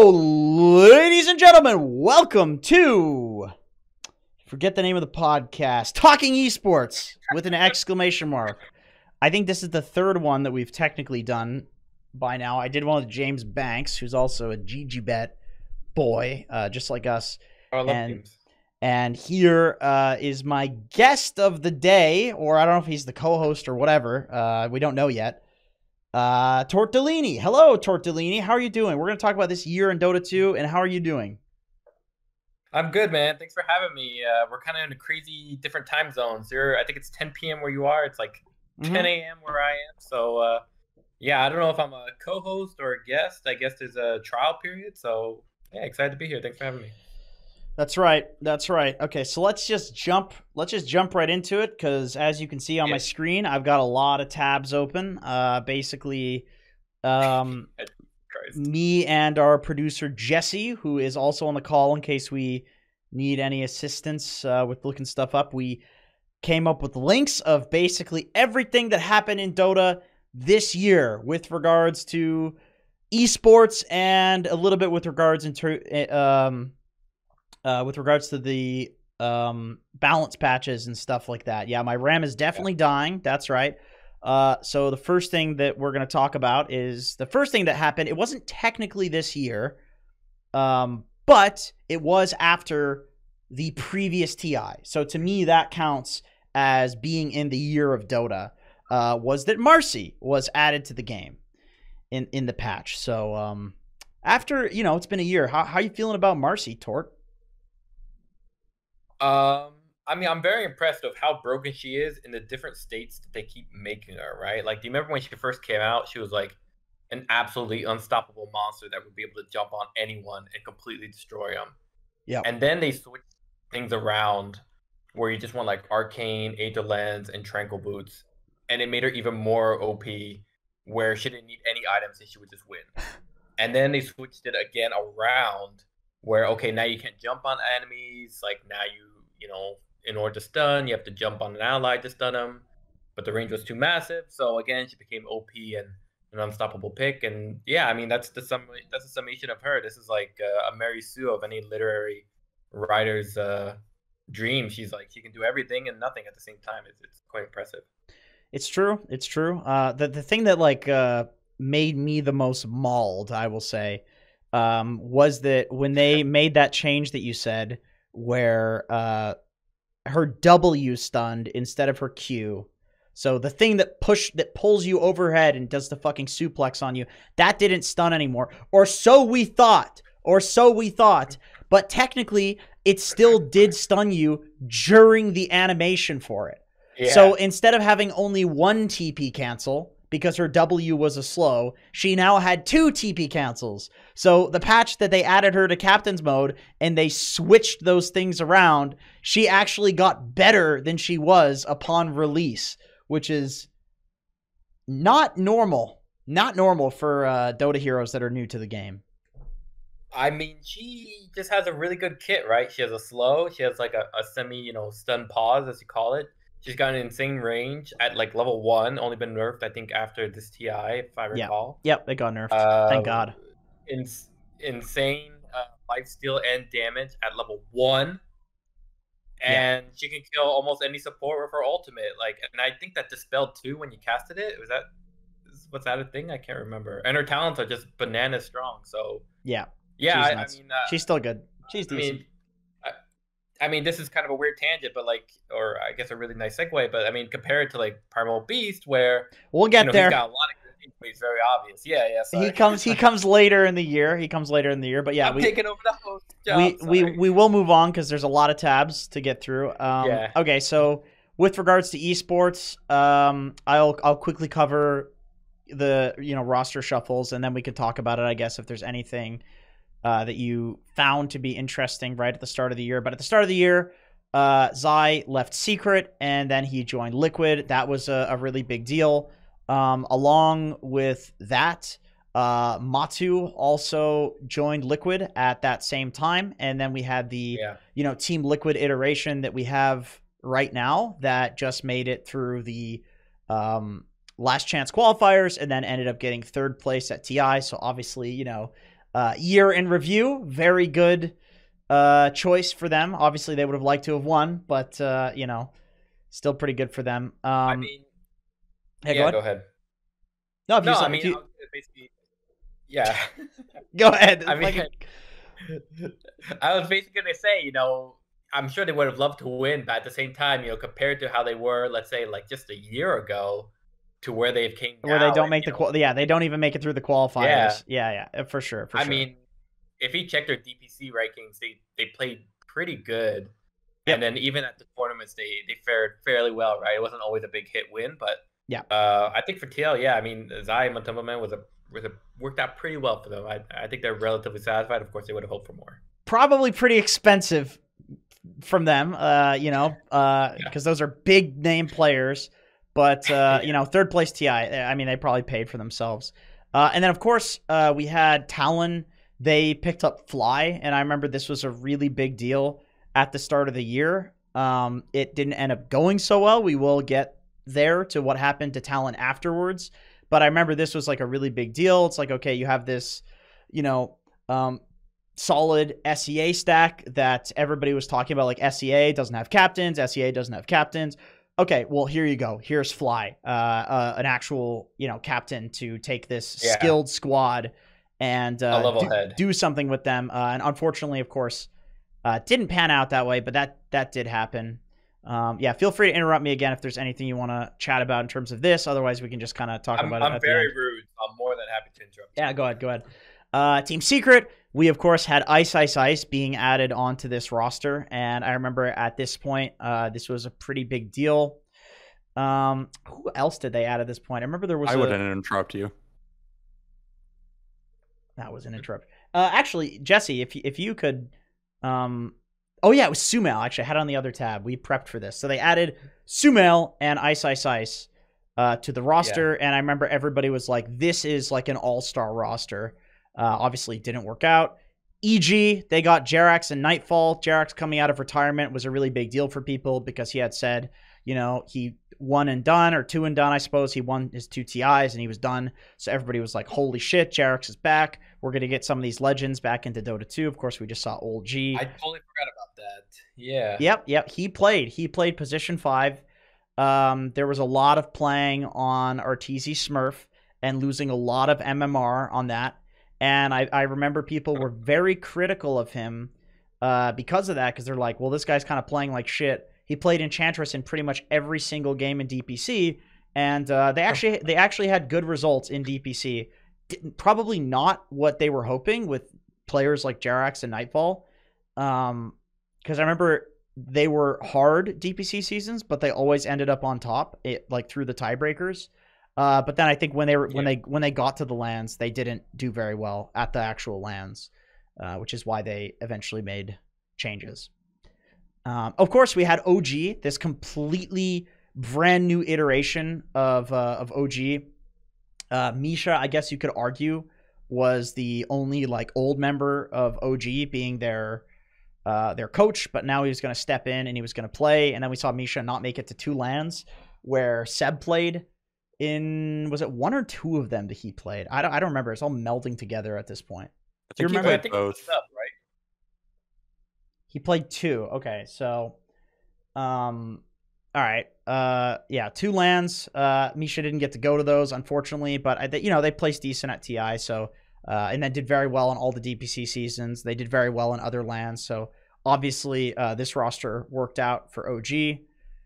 Hello, ladies and gentlemen. Welcome to, forget the name of the podcast, Talking Esports with an exclamation mark. I think this is the third one that we've technically done by now. I did one with James Banks, who's also a GG.BET boy, just like us. Oh, I love games. And here is my guest of the day, or I don't know if he's the co-host or whatever. We don't know yet. Torte de Lini. Hello, Torte de Lini. How are you doing? We're going to talk about this year in Dota 2, and how are you doing? I'm good, man. Thanks for having me. We're kind of in a crazy different time zones. I think it's 10 p.m. where you are. It's like 10 a.m. where I am. So, yeah, I don't know if I'm a co-host or a guest. I guess there's a trial period. So, yeah, excited to be here. Thanks for having me. That's right. That's right. Okay, so let's just jump right into it, because as you can see on my screen, I've got a lot of tabs open. Basically, me and our producer Jesse, who is also on the call in case we need any assistance with looking stuff up, we came up with links of basically everything that happened in Dota this year with regards to esports and a little bit with regards to the balance patches and stuff like that. Yeah, my RAM is definitely dying. That's right. So the first thing that we're going to talk about is the first thing that happened. It wasn't technically this year, but it was after the previous TI. So to me, that counts as being in the year of Dota, was that Marcy was added to the game in the patch. So after, it's been a year. How are you feeling about Marcy, Tort? I mean, I'm very impressed of how broken she is in the different states that they keep making her, right? Like, do you remember when she first came out? She was like an absolutely unstoppable monster that would be able to jump on anyone and completely destroy them. Yeah. And then they switched things around where you just want like Arcane, Angel Lens, and Tranquil Boots. And it made her even more OP, where she didn't need any items and she would just win. And then they switched it again around where, okay, now you can't jump on enemies. Like, now in order to stun, you have to jump on an ally to stun them. But the range was too massive. So, again, she became OP and an unstoppable pick. And, yeah, I mean, that's a summation of her. This is like a Mary Sue of any literary writer's dream. She's like, she can do everything and nothing at the same time. It's quite impressive. It's true. It's true. The thing that, made me the most mauled, I will say, was that when they made that change that you said, where her W stunned instead of her Q. So the thing that pulls you overhead and does the fucking suplex on you, that didn't stun anymore. Or so we thought. But technically, it still did stun you during the animation for it. Yeah. So instead of having only one TP cancel, because her W was a slow, she now had 2 TP cancels. So the patch that they added her to Captain's Mode and they switched those things around, she actually got better than she was upon release, which is not normal. Not normal for Dota heroes that are new to the game. I mean, she just has a really good kit, right? She has a slow. She has like a semi, stun pause, as you call it. She's got an insane range at like level 1, only been nerfed, I think, after this TI, if I recall. Yep, they got nerfed. Thank God. Insane lifesteal and damage at level 1. And she can kill almost any support with her ultimate. And I think that dispelled too when you casted it. Was that a thing? I can't remember. And her talents are just banana strong. So yeah, I mean, she's still good. She's decent. I mean, this is kind of a weird tangent, but or I guess a really nice segue. But I mean, compared to Primal Beast, where we'll get there. He's got a lot of good things, but he's very obvious. Yeah. Sorry. He comes later in the year. But yeah, I'm taking over the host job. We will move on because there's a lot of tabs to get through. Okay, so with regards to esports, I'll quickly cover the roster shuffles, and then we could talk about it, I guess, if there's anything that you found to be interesting right at the start of the year. But at the start of the year, Zai left Secret, and then he joined Liquid. That was a really big deal. Along with that, Matu also joined Liquid at that same time. And then we had the Team Liquid iteration that we have right now that just made it through the last chance qualifiers and then ended up getting 3rd place at TI. So obviously, Year in review, very good choice for them. Obviously, they would have liked to have won, but you know, still pretty good for them. I mean, Hey, go yeah, ahead. go ahead. No, if No, you I if mean, you I was basically, yeah. go ahead. I If I mean, could, I was basically gonna say, I'm sure they would have loved to win, but at the same time, compared to how they were, let's say, like just a year ago, to where they've came where they now, don't and make yeah, they don't even make it through the yeah, qualifiers. Yeah, for sure, for I sure. mean, if you check their DPC rankings, they played pretty good, and Yep. then even at the tournaments, they fared fairly well, right? It wasn't always a big hit win, but Yeah. I think for TL, yeah, I mean, Zai and Matumbaman worked out pretty well for them. I think they're relatively satisfied. Of course, they would have hoped for more. Probably pretty expensive from them, you know, because those are big name players. But Yeah. you know, third place TI. I mean, they probably paid for themselves. And then of course we had Talon. They picked up Fly, and I remember this was a really big deal at the start of the year. It didn't end up going so well. We will get there to what happened to Talon afterwards. But I remember this was like a really big deal. It's like, okay, you have this, you know, solid SEA stack that everybody was talking about. Like SEA doesn't have captains. SEA doesn't have captains. Okay, well, here you go. Here's Fly, an actual, you know, captain to take this skilled squad and a level head. do something with them. And unfortunately, of course, didn't pan out that way, but that did happen. Yeah, feel free to interrupt me again if there's anything you want to chat about in terms of this. Otherwise, we can just kind of talk about it I'm at very the end. rude. I'm more than happy to interrupt. Yeah, go ahead. Team Secret, we of course had Ice Ice Ice being added onto this roster, and I remember at this point, this was a pretty big deal. Who else did they add at this point? I remember there was. I wouldn't interrupt you. That was an interrupt. Actually, Jesse, if you could, oh yeah, it was Sumail. Actually, I had it on the other tab. We prepped for this, so they added Sumail and Ice Ice Ice to the roster, and I remember everybody was like, "This is like an all-star roster." Obviously, didn't work out. EG, they got Jerax and Nightfall. Jerax coming out of retirement was a really big deal for people because he had said, you know, he one and done or two and done, I suppose. He won his 2 TIs and he was done. So everybody was like, holy shit, Jerax is back. We're going to get some of these legends back into Dota 2. Of course, we just saw old G. I totally forgot about that. Yeah. Yep. He played position 5. There was a lot of playing on Arteezy Smurf and losing a lot of MMR on that. And I remember people were very critical of him because of that, because they're like, well, this guy's kind of playing like shit. He played Enchantress in pretty much every single game in DPC, and they actually had good results in DPC. Probably not what they were hoping with players like Jerax and Nightfall, because I remember they were hard DPC seasons, but they always ended up on top, like through the tiebreakers. But then I think when they got to the lands, they didn't do very well at the actual lands, which is why they eventually made changes. Of course, we had OG, this completely brand new iteration of OG. Misha, I guess you could argue, was the only like old member of OG, being their coach, but now he was going to step in and he was going to play. And then we saw Misha not make it to 2 lands where Seb played. Was it 1 or 2 of them that he played? I don't remember. It's all melding together at this point. Do you remember? I think both. Stuff, right? He played 2. Okay, so, all right. Yeah, 2 lands. Misha didn't get to go to those, unfortunately, but they placed decent at TI. So, and then did very well on all the DPC seasons. They did very well in other lands. So obviously, this roster worked out for OG.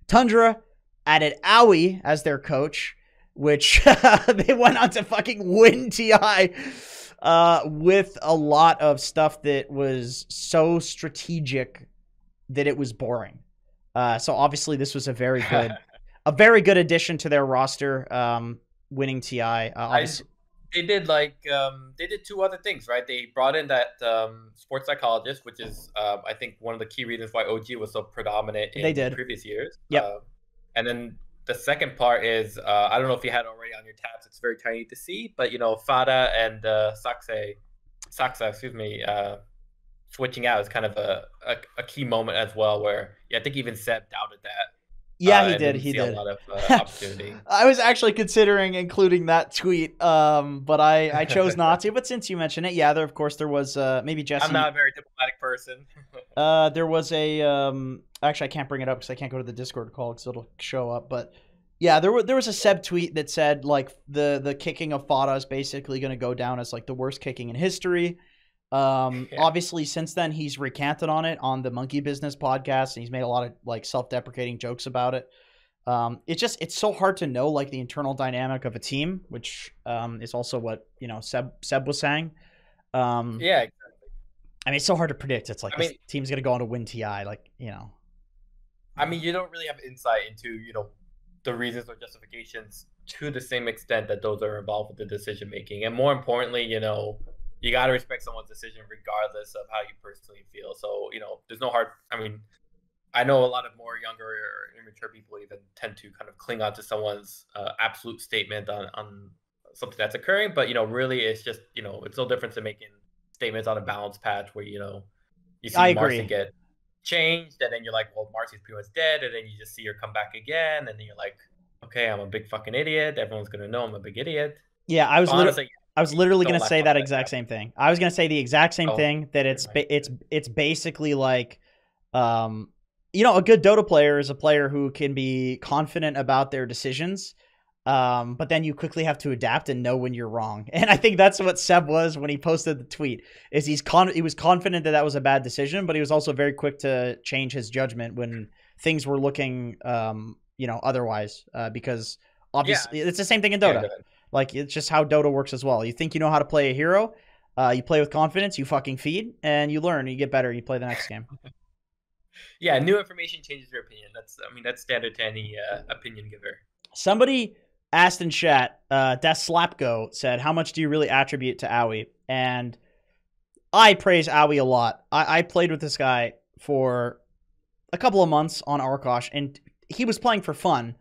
Tundra added Owie as their coach, which they went on to fucking win TI with a lot of stuff that was so strategic that it was boring. So obviously this was a very good addition to their roster, winning TI. They did they did 2 other things, right? They brought in that sports psychologist, which is I think one of the key reasons why OG was so predominant in previous years. Yep. And then the second part is, I don't know if you had already on your tabs. It's very tiny to see, but Fada and Saksa, switching out is kind of a key moment as well. Where I think even Seb doubted that Yeah, he and did. didn't He see did. a lot of opportunity. I was actually considering including that tweet, but I chose not to. But since you mentioned it, yeah, there was maybe Jesse. I'm not a very diplomatic person. There was a actually I can't bring it up because I can't go to the Discord call because it'll show up. But yeah, there was a Seb tweet that said like the kicking of Fada is basically going to go down as like the worst kicking in history. Obviously since then he's recanted on it on the Monkey Business podcast and he's made a lot of like self-deprecating jokes about it. It's so hard to know like the internal dynamic of a team, which is also what Seb was saying. Yeah, exactly. I mean, it's so hard to predict. It's like this team's gonna go on to win TI, I mean, you don't really have insight into the reasons or justifications to the same extent that those are involved with the decision making, and more importantly, you got to respect someone's decision regardless of how you personally feel. So there's no hard. I mean, I know a lot of more younger or immature people even tend to kind of cling on to someone's absolute statement on something that's occurring, but really it's just it's no different than making statements on a balance patch where you see Marcy get changed and then you're like, well, Marcy's pretty much dead, and then you just see her come back again and then you're like, okay, I'm a big fucking idiot, everyone's gonna know I'm a big idiit. Yeah, I was literally gonna say that exact same thing. I was gonna say the exact same thing, that it's basically like a good Dota player is a player who can be confident about their decisions. But then you quickly have to adapt and know when you're wrong. And I think that's what Seb was when he posted the tweet. Is he was confident that was a bad decision, but he was also very quick to change his judgment when things were looking, otherwise. Because obviously it's the same thing in Dota. Yeah, like it's just how Dota works as well. You think you know how to play a hero, you play with confidence, you fucking feed, and you learn, you get better, you play the next game. Yeah, new information changes your opinion. That's standard to any opinion giver. Somebody asked in chat, Das Slapgo said, how much do you really attribute to Owie? And I praise Owie a lot. I played with this guy for a couple of months on Arkosh, and he was playing for fun.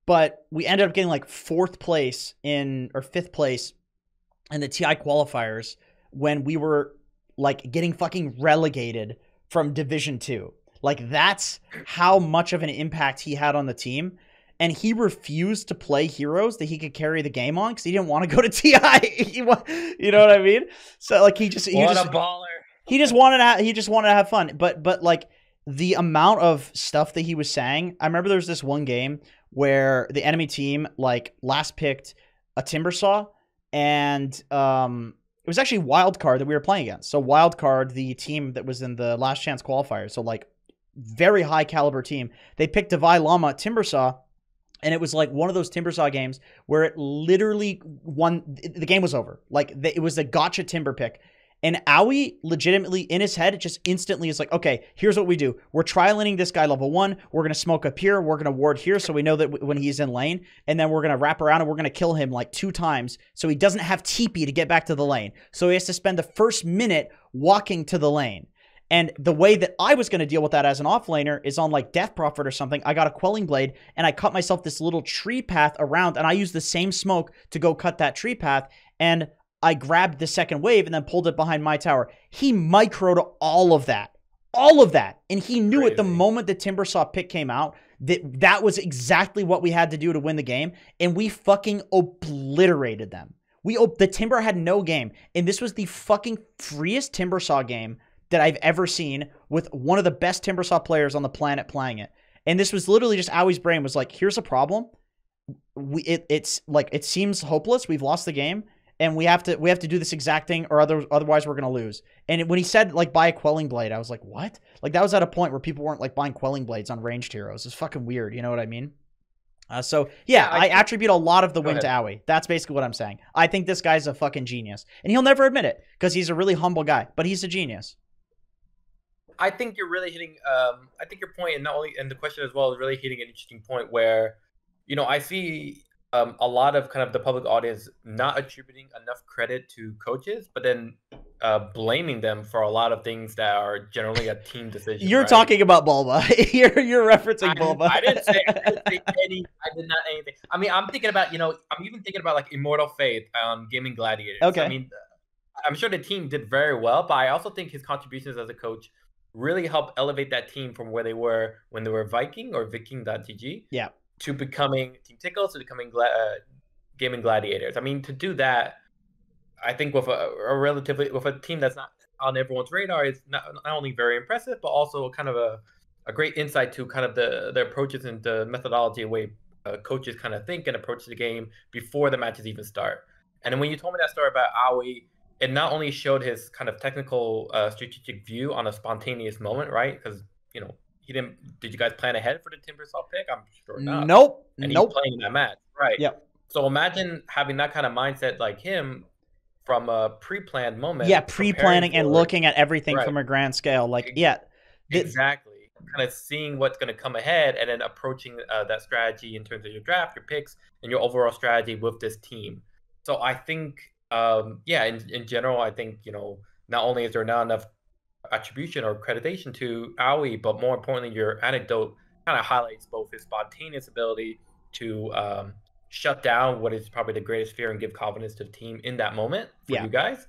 But we ended up getting like 5th place in the TI qualifiers when we were like getting fucking relegated from Division 2. Like that's how much of an impact he had on the team. And he refused to play heroes that he could carry the game on because he didn't want to go to TI. You know what I mean? So like a baller. He just wanted to have fun. But like the amount of stuff that he was saying, I remember there was this one game where the enemy team like last picked a Timbersaw, and it was actually Wildcard that we were playing against. So Wildcard, the team that was in the last chance qualifier, so like very high caliber team, they picked Devi Lama Timbersaw. And it was like one of those Timbersaw games where it literally the game was over. Like it was a gotcha Timber pick. And Owie legitimately in his head, it just instantly is like, okay, here's what we do. We're trialing this guy level 1. We're going to smoke up here. We're going to ward here so we know that when he's in lane. And then we're going to wrap around and we're going to kill him like 2 times so he doesn't have TP to get back to the lane. So he has to spend the first minute walking to the lane. And the way that I was going to deal with that as an offlaner is on like Death Prophet or something. I got a Quelling Blade and I cut myself this little tree path around, and I used the same smoke to go cut that tree path. And I grabbed the second wave and then pulled it behind my tower. He microed all of that. And he knew at the moment the Timbersaw pick came out that was exactly what we had to do to win the game. And we fucking obliterated them. The Timber had no game. And this was the fucking freest Timbersaw game that I've ever seen, with one of the best Timbersaw players on the planet playing it. And this was literally just Owie's brain was like, here's a problem. It's like, it seems hopeless. We've lost the game and we have to do this exact thing or otherwise we're going to lose. And when he said like buy a Quelling Blade, I was like, what? Like that was at a point where people weren't like buying Quelling Blades on ranged heroes. It's fucking weird. You know what I mean? So yeah, I attribute a lot of the win to Owie. That's basically what I'm saying. I think this guy's a fucking genius, and he'll never admit it because he's a really humble guy, but he's a genius. I think you're really hitting. I think your point, and the question as well, is really hitting an interesting point where, I see a lot of kind of the public audience not attributing enough credit to coaches, but then blaming them for a lot of things that are generally a team decision. You're talking about Bulba. You're referencing Bulba. I didn't say any. I did not anything. I mean, I'm thinking about I'm even thinking about like Immortal Faith on Gaming Gladiators. Okay. I mean, I'm sure the team did very well, but I also think his contributions as a coach really help elevate that team from where they were when they were Viking or Viking.gg Yeah. to becoming Team Tickles, to becoming Gaming Gladiators. I mean, to do that, I think with a team that's not on everyone's radar is not only very impressive, but also kind of a great insight to kind of the approaches and the methodology way coaches kind of think and approach the game before the matches even start. And then when you told me that story about Aoi, it not only showed his kind of technical strategic view on a spontaneous moment, right? Because, he didn't. Did you guys plan ahead for the Timbersaw pick? I'm sure not. Nope. And nope. he's playing that match, right? Yep. So imagine having that kind of mindset like him from a pre-planned moment. Yeah, pre-planning and looking at everything from a grand scale. Like, exactly. Kind of seeing what's going to come ahead and then approaching that strategy in terms of your draft, your picks, and your overall strategy with this team. So I think, in general, I think, not only is there not enough attribution or accreditation to Aoi, but more importantly, your anecdote kind of highlights both his spontaneous ability to shut down what is probably the greatest fear and give confidence to the team in that moment for you guys,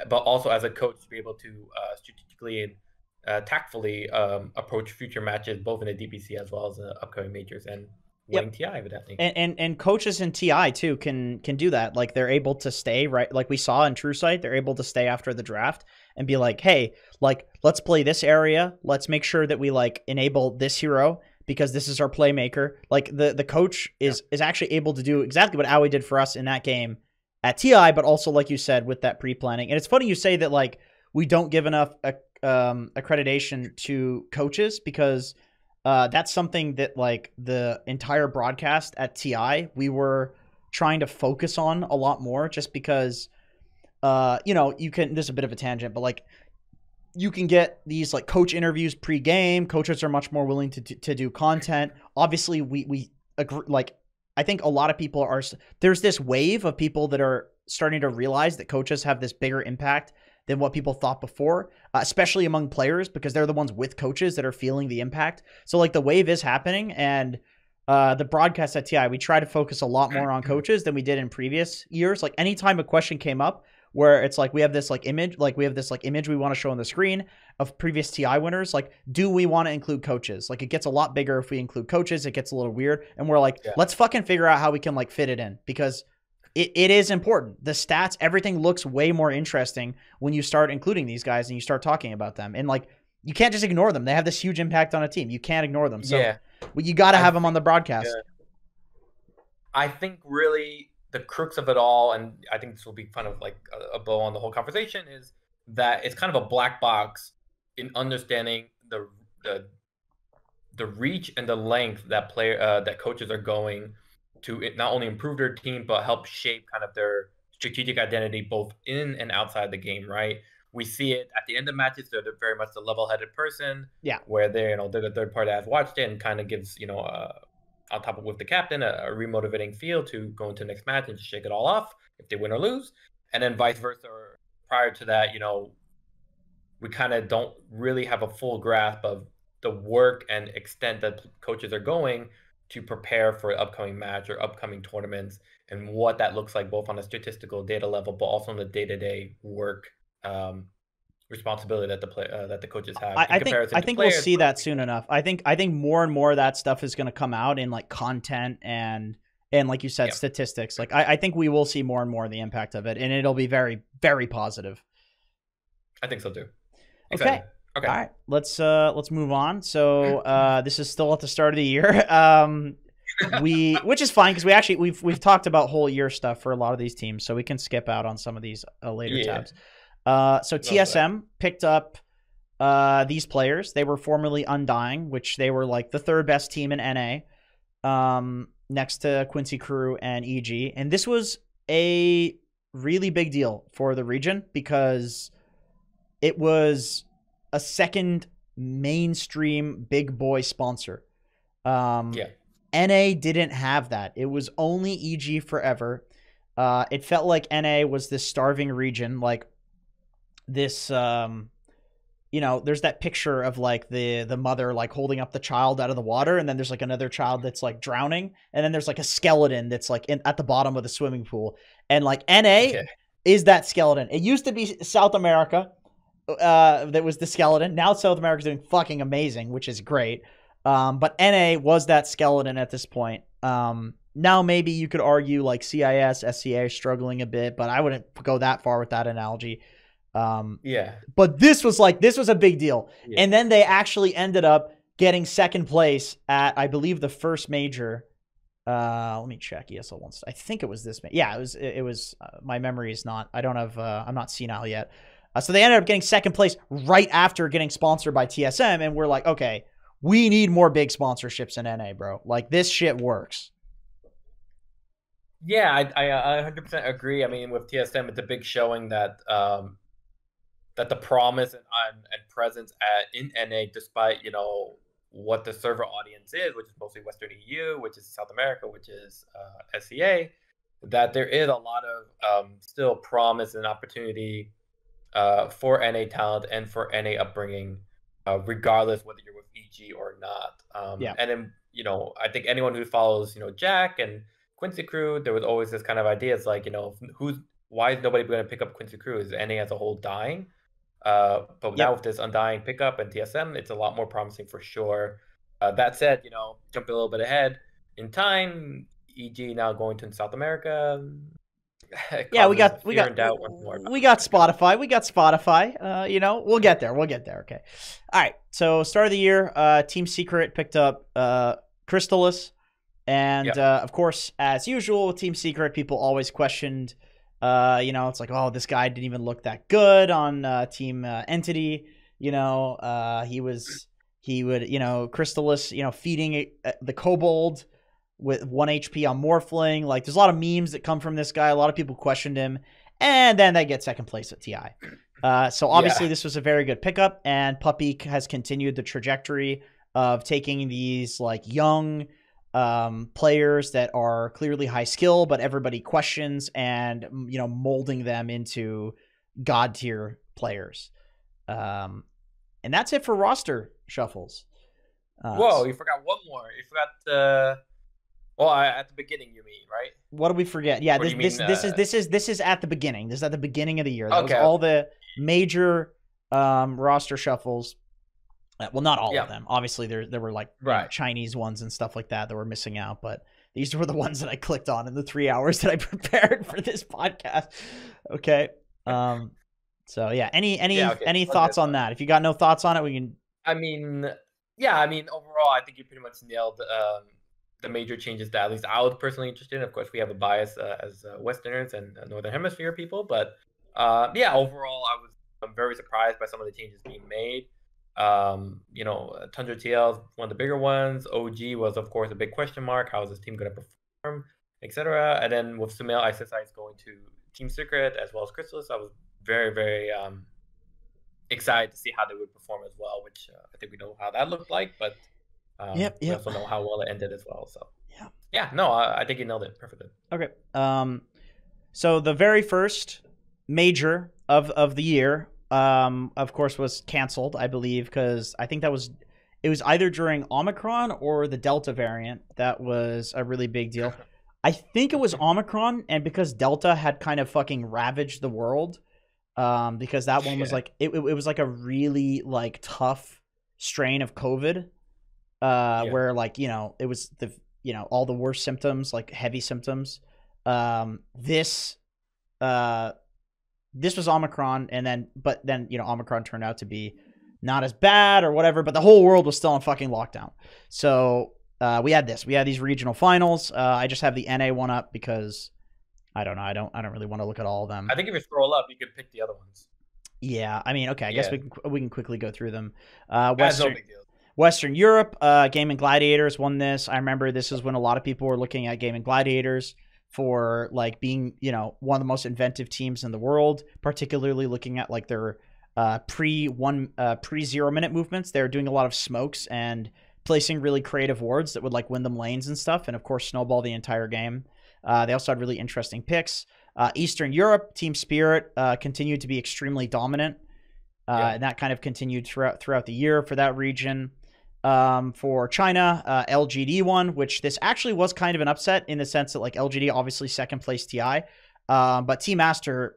but also as a coach to be able to strategically and tactfully approach future matches, both in the DPC as well as the upcoming majors and winning TI, evidently. And coaches in TI too can do that. Like, they're able to stay, right? Like we saw in True Sight, they're able to stay after the draft and be like, hey, like, let's play this area. Let's make sure that we like enable this hero because this is our playmaker. Like the coach is actually able to do exactly what Aoi did for us in that game at TI, but also, like you said, with that pre-planning. And it's funny you say that, like, we don't give enough accreditation to coaches because that's something that, like, the entire broadcast at TI, we were trying to focus on a lot more just because, you can, this is a bit of a tangent, but like, you can get these like coach interviews pre-game. Coaches are much more willing to do content. Obviously, we agree, like, I think a lot of people there's this wave of people that are starting to realize that coaches have this bigger impact than what people thought before, especially among players, because they're the ones with coaches that are feeling the impact. So like the wave is happening, and the broadcast at TI, we try to focus a lot more on coaches than we did in previous years. Like anytime a question came up where it's like, we have this image we want to show on the screen of previous TI winners. Like, do we want to include coaches? Like, it gets a lot bigger if we include coaches. It gets a little weird. And we're like, let's fucking figure out how we can like fit it in, because it is important. The stats, everything looks way more interesting when you start including these guys and you start talking about them. And like, you can't just ignore them. They have this huge impact on a team. You can't ignore them. So you got to have them on the broadcast. I think really the crux of it all, and I think this will be kind of like a bow on the whole conversation, is that it's kind of a black box in understanding the reach and the length that that coaches are going to not only improve their team, but help shape kind of their strategic identity both in and outside the game, right? We see it at the end of matches. They're very much the level-headed person, where they're the third party that has watched it and kind of gives on top of with the captain a remotivating feel to go into the next match and just shake it all off if they win or lose, and then vice versa. Or prior to that, we kind of don't really have a full grasp of the work and extent that coaches are going to prepare for an upcoming match or upcoming tournaments, and what that looks like both on a statistical data level, but also on the day-to-day work responsibility that the coaches have. I think we'll see that soon enough. I think more and more of that stuff is going to come out in like content and like you said, statistics. Like I think we will see more and more of the impact of it, and it'll be very, very positive. I think so too. Okay. All right. Let's move on. So this is still at the start of the year. Which is fine because we've talked about whole year stuff for a lot of these teams, so we can skip out on some of these later tabs. So TSM picked up these players. They were formerly Undying, which they were like the third best team in NA, next to Quincy Crew and EG. And this was a really big deal for the region because it was a second mainstream big boy sponsor. NA didn't have that. It was only EG forever. It felt like NA was this starving region, like this, there's that picture of like the mother like holding up the child out of the water, and then there's like another child that's like drowning, and then there's like a skeleton that's like at the bottom of the swimming pool, and like NA is that skeleton. It used to be South America, that was the skeleton. Now South America's doing fucking amazing, which is great. But NA was that skeleton at this point. Now maybe you could argue like CIS, SCA struggling a bit, but I wouldn't go that far with that analogy. Yeah. But this was a big deal. Yeah. And then they actually ended up getting second place at, I believe, the first major. Let me check ESL once. I think it was this. Yeah, it was. My memory is not. I don't have. I'm not senile yet. So they ended up getting second place right after getting sponsored by TSM, and we're like, okay, we need more big sponsorships in NA, bro. Like this shit works. Yeah, I 100% agree. I mean, with TSM, it's a big showing that that the promise and presence in NA, despite what the server audience is, which is mostly Western EU, which is South America, which is SCA, that there is a lot of still promise and opportunity for NA talent and for NA upbringing, regardless whether you're with EG or not. Yeah. And then I think anyone who follows Jack and Quincy Crew, there was always this kind of idea. It's like why is nobody going to pick up Quincy Crew? Is NA as a whole dying? But now with this undying pickup and TSM, it's a lot more promising for sure. That said, jumping a little bit ahead in time, EG now going to South America. Yeah, we got Spotify. We got Spotify. We'll get there. Okay. All right. So start of the year, Team Secret picked up Crystallis, and of course, as usual with Team Secret, people always questioned. It's like, oh, this guy didn't even look that good on Team Entity. He would, Crystallis, feeding the Kobold with 1 HP on Morphling. Like, there's a lot of memes that come from this guy. A lot of people questioned him. And then they get second place at TI. So obviously this was a very good pickup. And Puppy has continued the trajectory of taking these, like, young players that are clearly high skill, but everybody questions, and molding them into god tier players. And that's it for roster shuffles. Whoa, you forgot one more. You forgot at the beginning, you mean, right? What did we forget? Yeah, this is at the beginning. This is at the beginning of the year. That was all the major roster shuffles. Well, not all of them. Obviously, there were like Chinese ones and stuff like that were missing out, but these were the ones that I clicked on in the 3 hours that I prepared for this podcast. Okay. So yeah, any thoughts on that? If you got no thoughts on it, we can. I mean, overall, I think you pretty much nailed the major changes that at least I was personally interested in. Of course, we have a bias as Westerners and Northern Hemisphere people, but overall, I'm very surprised by some of the changes being made. Tundra TL is one of the bigger ones. OG was, of course, a big question mark. How is this team going to perform, etc. And then with Sumail ISSI going to Team Secret as well as Crystallis, I was very, very excited to see how they would perform as well, which I think we know how that looked like, but we also know how well it ended as well. So I think you nailed it perfectly. Okay. So the very first major of the year, of course, was canceled, I believe, because I think it was either during Omicron or the Delta variant. That was a really big deal. I think it was Omicron, and because Delta had kind of fucking ravaged the world, because that one was like it was like a really like tough strain of COVID, where like it was all the worst symptoms, like heavy symptoms. This was Omicron, but then Omicron turned out to be not as bad or whatever, but the whole world was still in fucking lockdown. So we had these regional finals. I just have the NA one up because I don't know. I don't really want to look at all of them. I think if you scroll up, you can pick the other ones. Yeah, I mean, okay. I guess we can quickly go through them. No big deal. Western Europe, Gaming Gladiators won this. I remember this is when a lot of people were looking at Gaming Gladiators for like being, one of the most inventive teams in the world, particularly looking at like their pre 0 minute movements. They're doing a lot of smokes and placing really creative wards that would like win them lanes and stuff, and of course snowball the entire game. They also had really interesting picks. Eastern Europe, Team Spirit continued to be extremely dominant, and that kind of continued throughout the year for that region. For China, LGD won, which this actually was kind of an upset in the sense that like LGD obviously second place TI, but Team Master,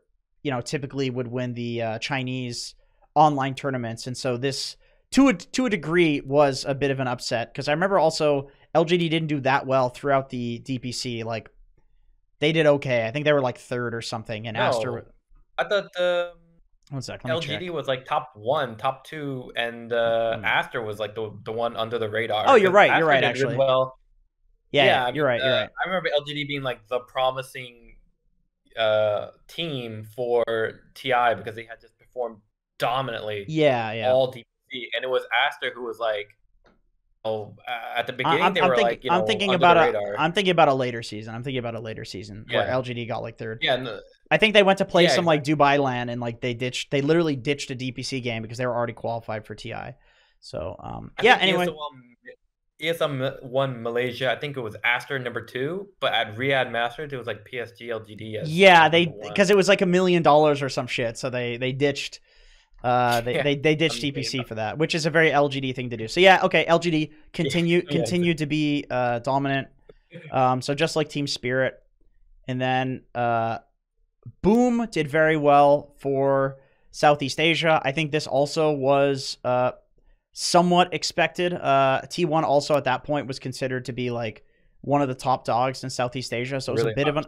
typically would win the Chinese online tournaments, and so this to a degree was a bit of an upset, because I remember also LGD didn't do that well throughout the DPC. Like, they did okay. I think they were like third or something, and Aster. I thought the one sec, LGD was like top 1, top 2, and Aster was like the one under the radar. Oh, you're right. Aster You're right. did Actually, really well. Yeah, you're right. You're right. I remember LGD being like the promising team for TI because they had just performed dominantly. Yeah. All DPC, and it was Aster who was like, at the beginning they were like, I'm thinking about a later season. Where LGD got like third. Yeah. No, I think they went to play some like Dubai LAN, and like they literally ditched a DPC game because they were already qualified for TI. So yeah. Anyway. ESL won Malaysia. I think it was Aster number 2, but at Riyadh Masters it was like PSG LGD. Yeah, because it was like $1 million or some shit. So they ditched. They ditched DPC for that, which is a very LGD thing to do. So yeah, okay, LGD continue to be dominant. So just like Team Spirit, and then Boom did very well for Southeast Asia. I think this also was somewhat expected. T1 also at that point was considered to be like one of the top dogs in Southeast Asia. So it was really a bit of an,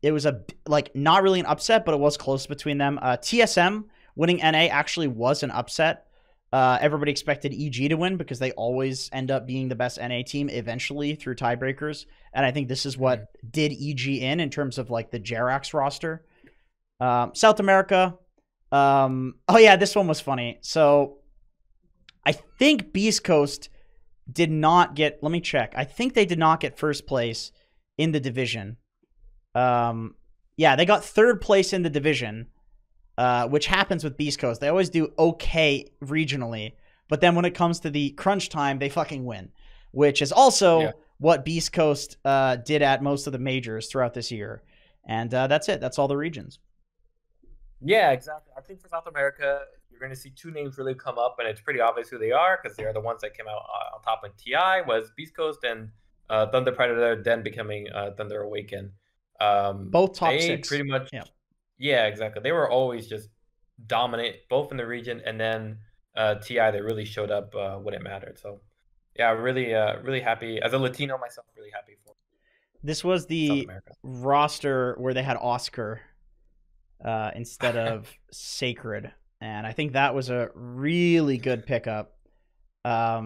it was like not really an upset, but it was close between them. TSM winning NA actually was an upset. Everybody expected EG to win because they always end up being the best NA team eventually through tiebreakers. And I think this is what did EG in terms of like the Jerax roster. South America. Oh yeah, this one was funny. So I think Beast Coast did not get, let me check. I think they did not get first place in the division. Yeah, they got third place in the division, which happens with Beast Coast. They always do okay regionally, but then when it comes to the crunch time, they fucking win, which is also what Beast Coast did at most of the majors throughout this year. And that's it. That's all the regions. Yeah, exactly. I think for South America, you're going to see 2 names really come up, and it's pretty obvious who they are because they are the ones that came out on top in TI, was Beast Coast and Thunder Predator, then becoming Thunder Awaken. Both top 6. Pretty much. Yeah, exactly. They were always just dominant, both in the region and then TI. They really showed up when it mattered. So, yeah, really happy. As a Latino myself, really happy for this was the roster where they had Oscar instead of Sacred. And I think that was a really good pickup.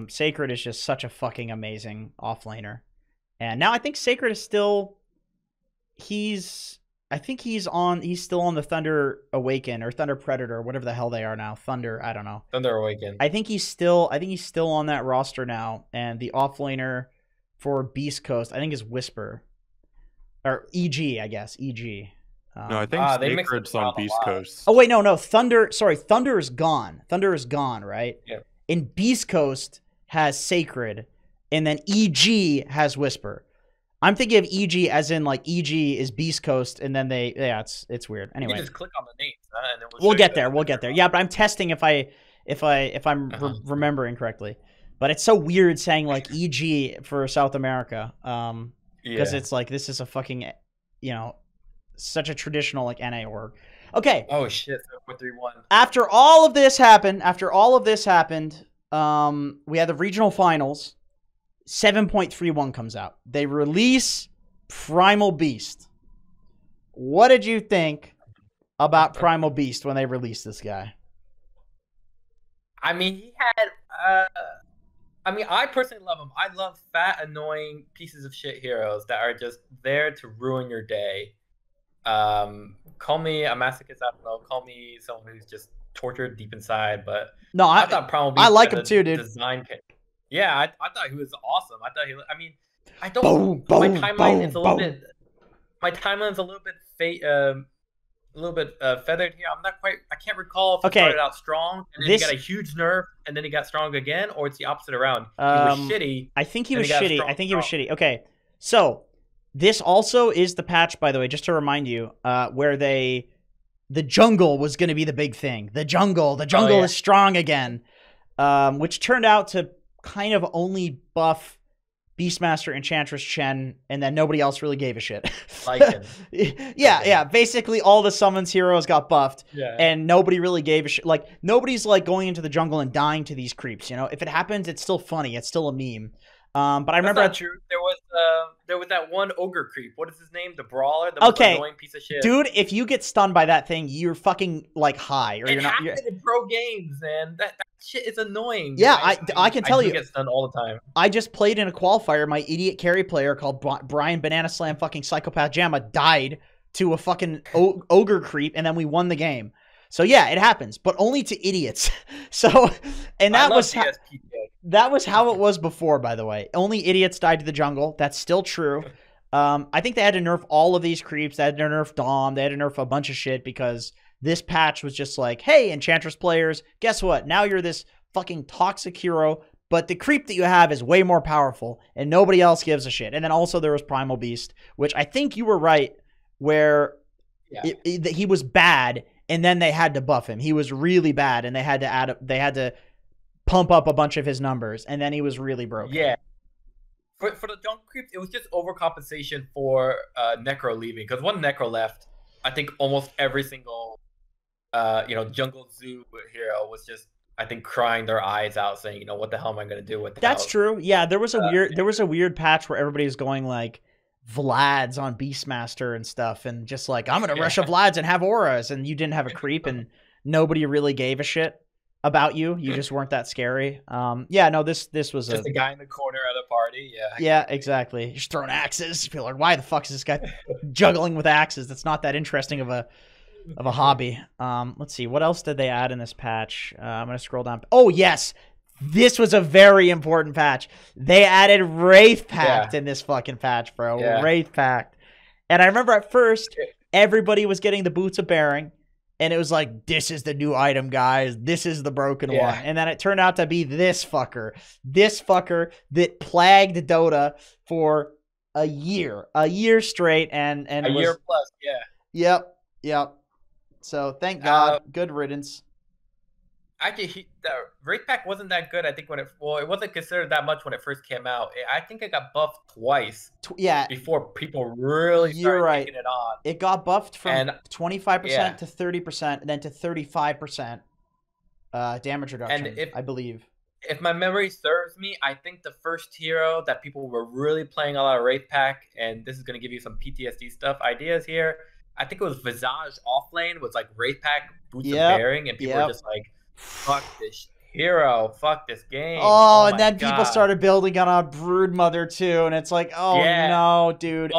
Sacred is just such a fucking amazing offlaner. And now I think Sacred is still... He's still on the Thunder Awaken or Thunder Predator, whatever the hell they are now. Thunder, I don't know. Thunder Awaken. I think he's still on that roster now. And the offlaner for Beast Coast, I think, is Whisper. Or EG, I guess. EG. No, I think Sacred's on Beast Coast. Oh, wait, no. Thunder is gone. Thunder is gone, right? Yeah. And Beast Coast has Sacred, and then EG has Whisper. I'm thinking of EG as in like EG is Beast Coast, and then it's weird. Anyway, you just click on the names, and then we'll get there. We'll get there. Yeah, but I'm testing if I'm remembering correctly. But it's so weird saying like EG for South America, because it's like this is a fucking, such a traditional like NA org. Okay. Oh shit! 3-1. After all of this happened, we had the regional finals. 7.31 comes out. They release Primal Beast. What did you think about Primal Beast when they released this guy? I mean, he had... I personally love him. I love fat, annoying pieces of shit heroes that are just there to ruin your day. Call me a masochist, I don't know. Call me someone who's just tortured deep inside, but... No, I thought Primal Beast... I like him too, dude. Design kit. Yeah, I thought he was awesome. I don't. My timeline's a little bit feathered here. I'm not quite. I can't recall if he started out strong and then he got a huge nerf and then he got strong again, or it's the opposite around. He was shitty. I think he was shitty. Okay, so this also is the patch, by the way, just to remind you, where the jungle was going to be the big thing. The jungle is strong again, which turned out to kind of only buff Beastmaster, Enchantress, Chen, and then nobody else really gave a shit. Lycan. Yeah. Basically, all the summons heroes got buffed, and nobody really gave a shit. Like, nobody's like going into the jungle and dying to these creeps. You know, if it happens, it's still funny. It's still a meme. But I remember that's not true. There was that one ogre creep. What is his name? The brawler. The most annoying piece of shit. Dude, if you get stunned by that thing, you're fucking like high, or you're not. It happens in pro games, man. That shit is annoying. Yeah, I can tell you. I get stunned all the time. I just played in a qualifier. My idiot carry player called Brian Banana Slam fucking Psychopath Jamma died to a fucking ogre creep, and then we won the game. So yeah, it happens, but only to idiots. So, and that was how it was before, by the way. Only idiots died to the jungle. That's still true. I think they had to nerf all of these creeps. They had to nerf Dom. They had to nerf a bunch of shit because this patch was just like, hey, Enchantress players, guess what? Now you're this fucking toxic hero, but the creep that you have is way more powerful, and nobody else gives a shit. And then also there was Primal Beast, which I think you were right, where he was bad, and then they had to buff him. He was really bad, and they had to pump up a bunch of his numbers, and then he was really broken. Yeah. For the junk creeps, it was just overcompensation for Necro leaving. Because when Necro left, I think almost every single jungle zoo hero was just, I think, crying their eyes out, saying, what the hell am I going to do with that? That's true. Yeah, there was a weird patch where everybody was going like Vlad's on Beastmaster and stuff, and just like, I'm gonna rush a Vlad's and have auras, and you didn't have a creep, and nobody really gave a shit about you. You just weren't that scary. This was just a guy in the corner at a party. Yeah, exactly. You're just throwing axes. People are like, why the fuck is this guy juggling with axes? That's not that interesting of a hobby. Let's see, what else did they add in this patch? I'm gonna scroll down. Oh yes, this was a very important patch. They added Wraith Pact in this fucking patch, bro. Yeah. Wraith Pact. And I remember at first, everybody was getting the Boots of Bearing, and it was like, this is the new item, guys. This is the broken one. And then it turned out to be this fucker. This fucker that plagued Dota for a year straight. And a year plus, Yep. So thank God. Good riddance. Actually, the Wraith Pack wasn't that good. I think it wasn't considered that much when it first came out. I think it got buffed twice. Before people really started taking it on. It got buffed from 25% to 30%, and then to 35% damage reduction. And I believe. If my memory serves me, I think the first hero that people were really playing a lot of Wraith Pack, and this is going to give you some PTSD stuff ideas here. I think it was Visage offlane was like Wraith Pack, Boots of Bearing, and people were just like, fuck this hero, fuck this game. Oh, and then people started building on Broodmother too, and it's like, no, dude.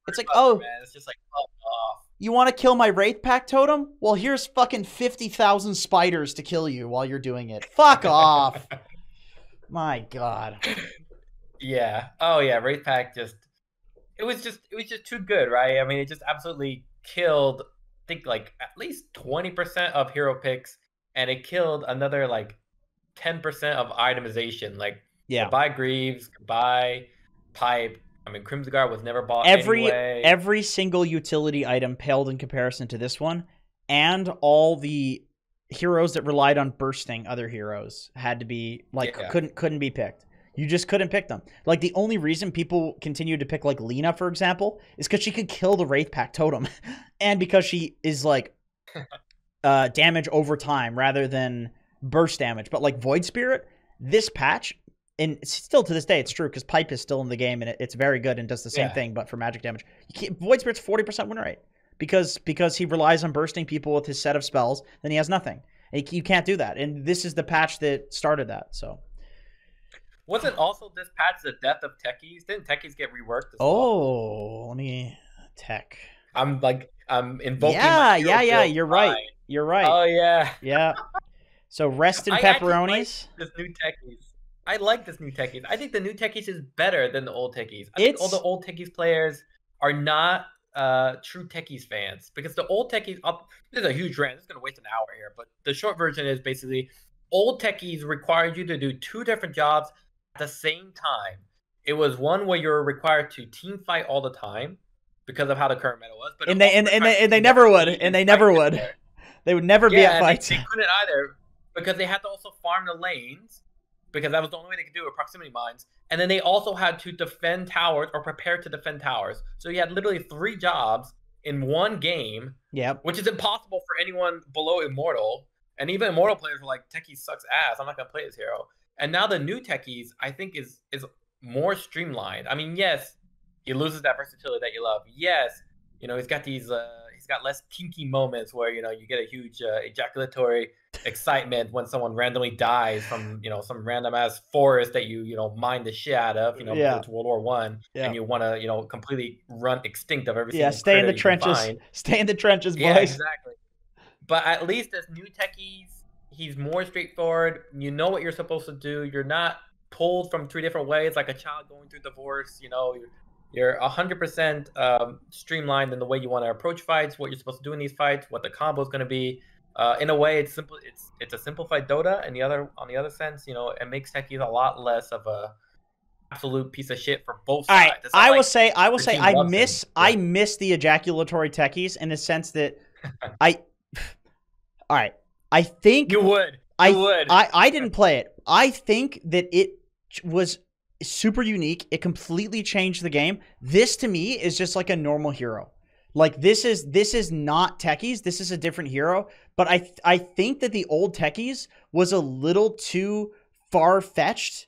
It's like, man, it's just like, fuck off. You want to kill my Wraith Pack totem? Well, here's fucking 50,000 spiders to kill you while you're doing it. Fuck off. My God. Yeah. Oh yeah, Wraith Pack it was just too good, right? I mean, it just absolutely killed, I think, like at least 20% of hero picks. And it killed another like 10% of itemization. Like, goodbye Greaves, goodbye Pipe. I mean, Crimson Guard was never bought anyway. Every single utility item paled in comparison to this one, and all the heroes that relied on bursting other heroes had to be like couldn't be picked. You just couldn't pick them. Like, the only reason people continued to pick like Lina, for example, is because she could kill the Wraith Pack totem, and because she is like. Damage over time rather than burst damage. But like Void Spirit, this patch, and still to this day it's true because Pipe is still in the game and it's very good and does the same thing, but for magic damage. Void Spirit's 40% win rate because he relies on bursting people with his set of spells, then he has nothing. And you can't do that. And this is the patch that started that. So wasn't also this patch the death of techies? Didn't techies get reworked as well? Let me tech. I'm invoking you're right. You're right. Oh, yeah. Yeah. So rest in pepperonis. I like this new techies. I think the new techies is better than the old techies. I think all the old techies players are not true techies fans. Because the old techies, this is a huge rant. This is going to waste an hour here. But the short version is basically old techies required you to do 2 different jobs at the same time. It was one where you were required to team fight all the time because of how the current meta was. But they never would. And they never would. They would never be at fights. They couldn't either because they had to also farm the lanes because that was the only way they could do it, proximity mines. And then they also had to defend towers or prepare to defend towers. So you had literally 3 jobs in one game, which is impossible for anyone below Immortal. And even Immortal players were like, Techies sucks ass. I'm not going to play this hero. And now the new Techies, I think, is more streamlined. I mean, yes, he loses that versatility that you love. Yes, you know, he's got these, he's got less kinky moments where, you know, you get a huge ejaculatory excitement when someone randomly dies from, you know, some random ass forest that you know, mine the shit out of, you know, it's World War I, and you want to, you know, completely run extinct of every single stay in the trenches. Stay in the trenches, boys. Yeah, exactly. But at least as new Techies, he's more straightforward. You know what you're supposed to do. You're not pulled from 3 different ways like a child going through divorce. You know, you're 100% streamlined in the way you want to approach fights, what you're supposed to do in these fights, what the combo is going to be. In a way, it's simple. It's a simplified Dota, and on the other sense, you know, it makes Techies a lot less of a absolute piece of shit for both sides. I will say, I miss the ejaculatory Techies in the sense that all right, I think you would. I didn't play it. I think that it was super unique. It completely changed the game. This to me is just like a normal hero. Like this is not Techies. This is a different hero. But I think that the old Techies was a little too far-fetched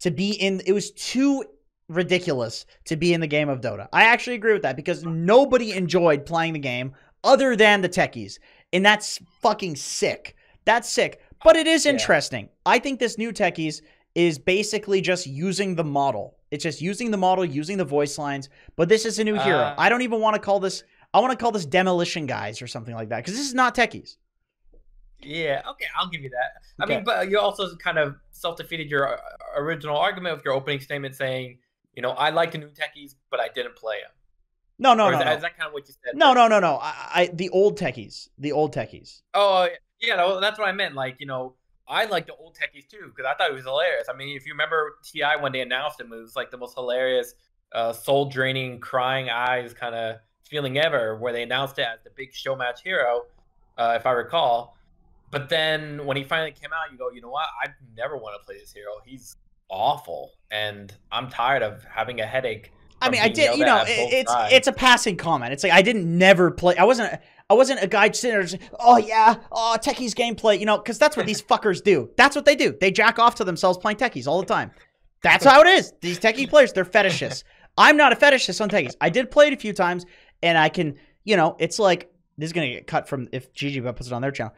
to be in. It was too ridiculous to be in the game of Dota. I actually agree with that because nobody enjoyed playing the game other than the Techies. And that's fucking sick. That's sick. But it is interesting. I think this new Techies is basically just using the model. It's just using the model, using the voice lines. But this is a new hero. I don't even want to call this... I want to call this Demolition Guys or something like that. Because this is not Techies. Yeah, okay, I'll give you that. I mean, but you also kind of self-defeated your original argument with your opening statement saying, you know, I like the new Techies, but I didn't play them. No. Is that kind of what you said? No. The old Techies. The old Techies. Oh, yeah, no, that's what I meant. Like, you know, I like the old Techies too because I thought it was hilarious. I mean, if you remember TI when they announced it was like the most hilarious, soul-draining, crying eyes kind of feeling ever where they announced it as the big show match hero, if I recall. But then when he finally came out, you go, you know what? I never want to play this hero. He's awful, and I'm tired of having a headache. I mean, I did, you know, it's a passing comment. It's like I didn't never play. I wasn't a guy sitting there saying, oh yeah, oh Techies gameplay, you know, because that's what these fuckers do. That's what they do. They jack off to themselves playing Techies all the time. That's how it is. These Techie players, they're fetishists. I'm not a fetishist on Techies. I did play it a few times, and I can, you know, it's like this is gonna get cut from if GG.BET puts it on their channel,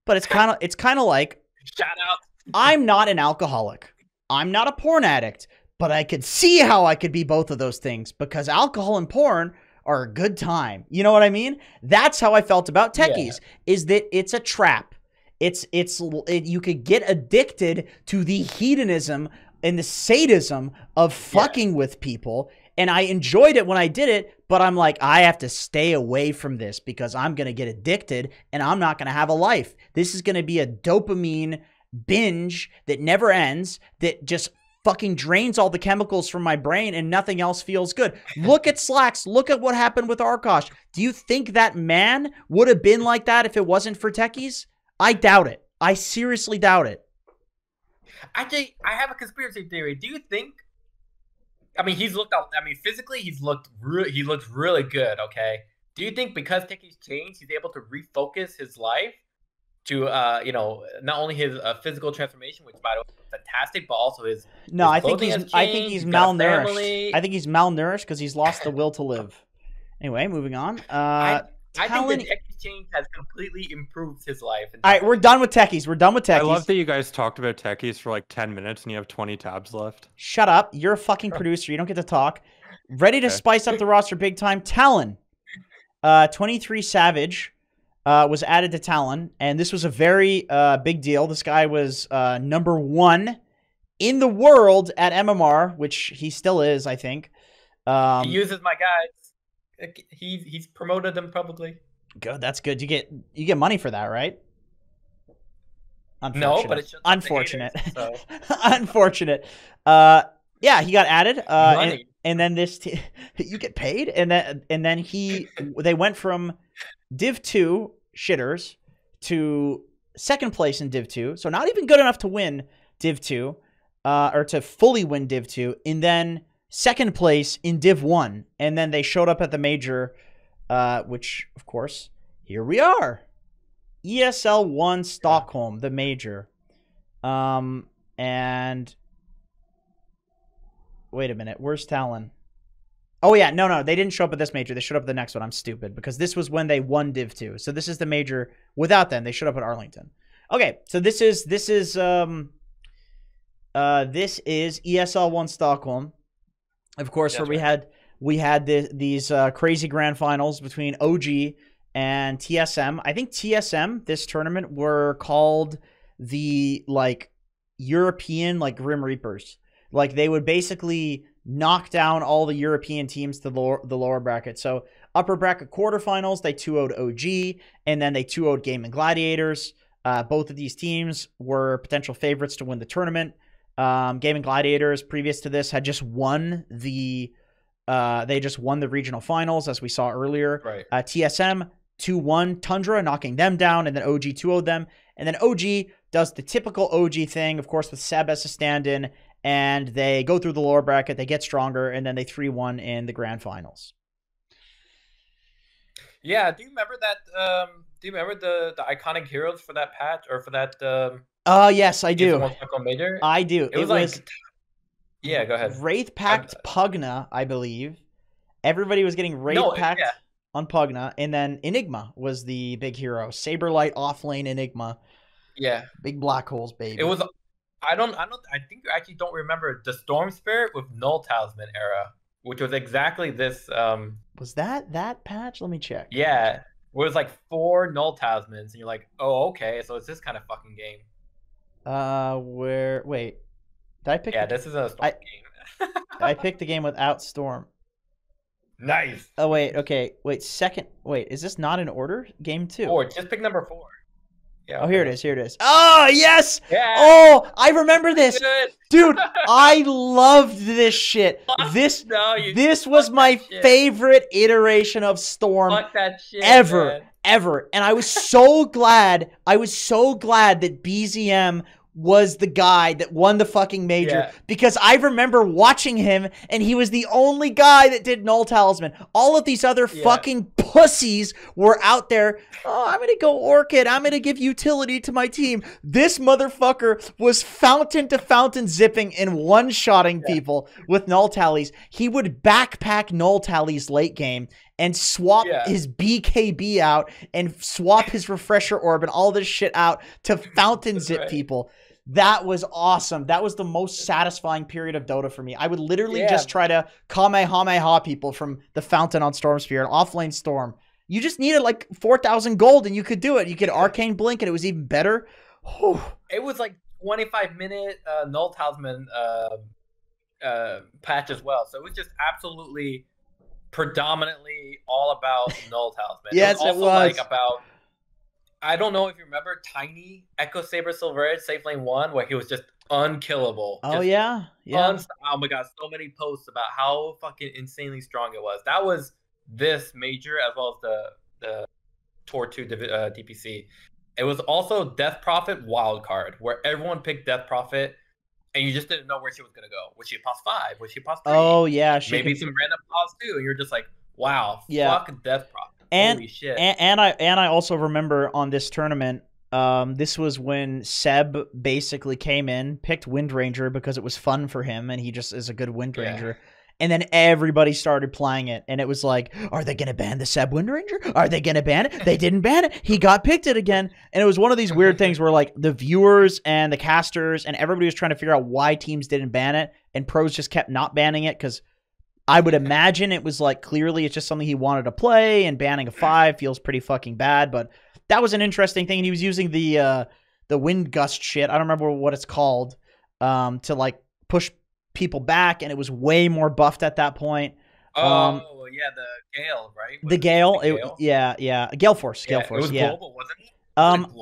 but it's kind of like shout out. I'm not an alcoholic. I'm not a porn addict. But I could see how I could be both of those things because alcohol and porn are a good time. You know what I mean? That's how I felt about Techies, is that it's a trap. You could get addicted to the hedonism and the sadism of fucking with people. And I enjoyed it when I did it, but I'm like, I have to stay away from this because I'm going to get addicted and I'm not going to have a life. This is going to be a dopamine binge that never ends, that just fucking drains all the chemicals from my brain and nothing else feels good. Look at Slacks. Look at what happened with Arkosh. Do you think that man would have been like that if it wasn't for Techies? I doubt it. I seriously doubt it. Actually, I have a conspiracy theory. Do you think, I mean, physically he looks really good, okay? Do you think because Techies changed, he's able to refocus his life to, you know, not only his physical transformation, which by the way is fantastic, but also his I think he's malnourished. I think he's malnourished because he's lost the will to live. Anyway, moving on. I think the Techies change has completely improved his life. All right, we're done with Techies. I love that you guys talked about Techies for like 10 minutes and you have 20 tabs left. Shut up. You're a fucking producer. You don't get to talk. Ready to spice up the roster big time. Talon. 23 Savage. Was added to Talon, and this was a very big deal. This guy was #1 in the world at MMR, which he still is, I think. He uses my guys. He's promoted them publicly. Good, that's good. You get money for that, right? No, but it's unfortunate. Haters, so. Unfortunate. Yeah, he got added. And then you get paid, and then they went from Div 2 shitters to second place in Div 2. So not even good enough to win Div 2. or to fully win Div 2, and then second place in Div 1. And then they showed up at the major, which, of course, here we are. ESL 1 Stockholm, the major. And wait a minute, where's Talon? Oh yeah, no, they didn't show up at this major. They showed up at the next one. I'm stupid because this was when they won Div 2. So this is the major without them. They showed up at Arlington. Okay, so this is ESL 1 Stockholm, of course, That's where we had these crazy grand finals between OG and TSM. I think TSM this tournament were called the European Grim Reapers. Like they would basically knock down all the European teams to the lower bracket. So upper bracket quarterfinals, they 2-0'd OG, and then they 2-0'd Gaming Gladiators. Both of these teams were potential favorites to win the tournament. Gaming Gladiators, previous to this, had just won the regional finals, as we saw earlier. Right. TSM 2-1 Tundra, knocking them down, and then OG 2-0'd them. And then OG does the typical OG thing, of course, with Seb as a stand-in, and they go through the lower bracket, they get stronger, and then they 3-1 in the grand finals. Yeah, do you remember that? Do you remember the iconic heroes for that patch or for that? Yes, I do. Major? I do. It was yeah, go ahead. Wraith packed Pugna, I believe. Everybody was getting Wraith packed on Pugna, and then Enigma was the big hero. Saberlight offlane Enigma. Yeah. Big black holes, baby. It was. I think you actually don't remember the Storm Spirit with Null Talisman era, which was exactly this. Was that patch? Let me check. Yeah, it was like 4 Null Talismans, and you're like, oh, okay, so it's this kind of fucking game. Wait, did I pick? Yeah, this is a Storm game. I picked the game without Storm. Nice. Oh wait, okay, second. Wait, is this not in order? Game 2. 4. Just pick number 4. Yeah. Oh, here it is. Here it is. Oh, yes. Yeah. Oh, I remember this. Good. Dude, I loved this shit. This was my favorite iteration of Storm ever. And I was so glad. I was so glad that BZM was the guy that won the fucking major, because I remember watching him and he was the only guy that did Null Talisman. All of these other fucking pussies were out there. Oh, I'm gonna go Orchid. I'm gonna give utility to my team. This motherfucker was fountain to fountain zipping and one-shotting people with Null Tallies. He would backpack Null Tallies late game and swap his BKB out and swap his refresher orb and all this shit out to fountain zip people. That was awesome. That was the most satisfying period of Dota for me. I would literally just try to Kamehameha people from the fountain on Storm Sphere, offlane Storm. You just needed like 4,000 gold and you could do it. You could Arcane Blink and it was even better. Whew. It was like 25-minute Null Talisman patch as well. So it was just absolutely predominantly all about Null Talisman. Yes, it was. Like about, I don't know if you remember Tiny Echo Saber Silverage Safe Lane 1, where he was just unkillable. Oh, just oh my god, so many posts about how fucking insanely strong it was. That was this major as well as the Torte de DPC. It was also Death Prophet Wildcard, where everyone picked Death Prophet, and you just didn't know where she was going to go. Was she a pos 5? Was she a pos 3? Oh, yeah. Maybe some random pos 2, and you're just like, wow, fuck Death Prophet. Holy shit. And I also remember on this tournament, this was when Seb basically came in, picked Wind Ranger because it was fun for him, and he just is a good Wind Ranger. And then everybody started playing it, and it was like, are they going to ban the Seb Wind Ranger? Are they going to ban it? They didn't ban it. He got picked it again. And it was one of these weird things where like the viewers and the casters and everybody was trying to figure out why teams didn't ban it, and pros just kept not banning it because I would imagine it was like clearly it's just something he wanted to play, and banning a 5 feels pretty fucking bad. But that was an interesting thing. And he was using the wind gust shit. I don't remember what it's called, to like push people back, and it was way more buffed at that point. Oh yeah, the Gale, right? The Gale, Gale Force. Gale Force. It was global, wasn't it?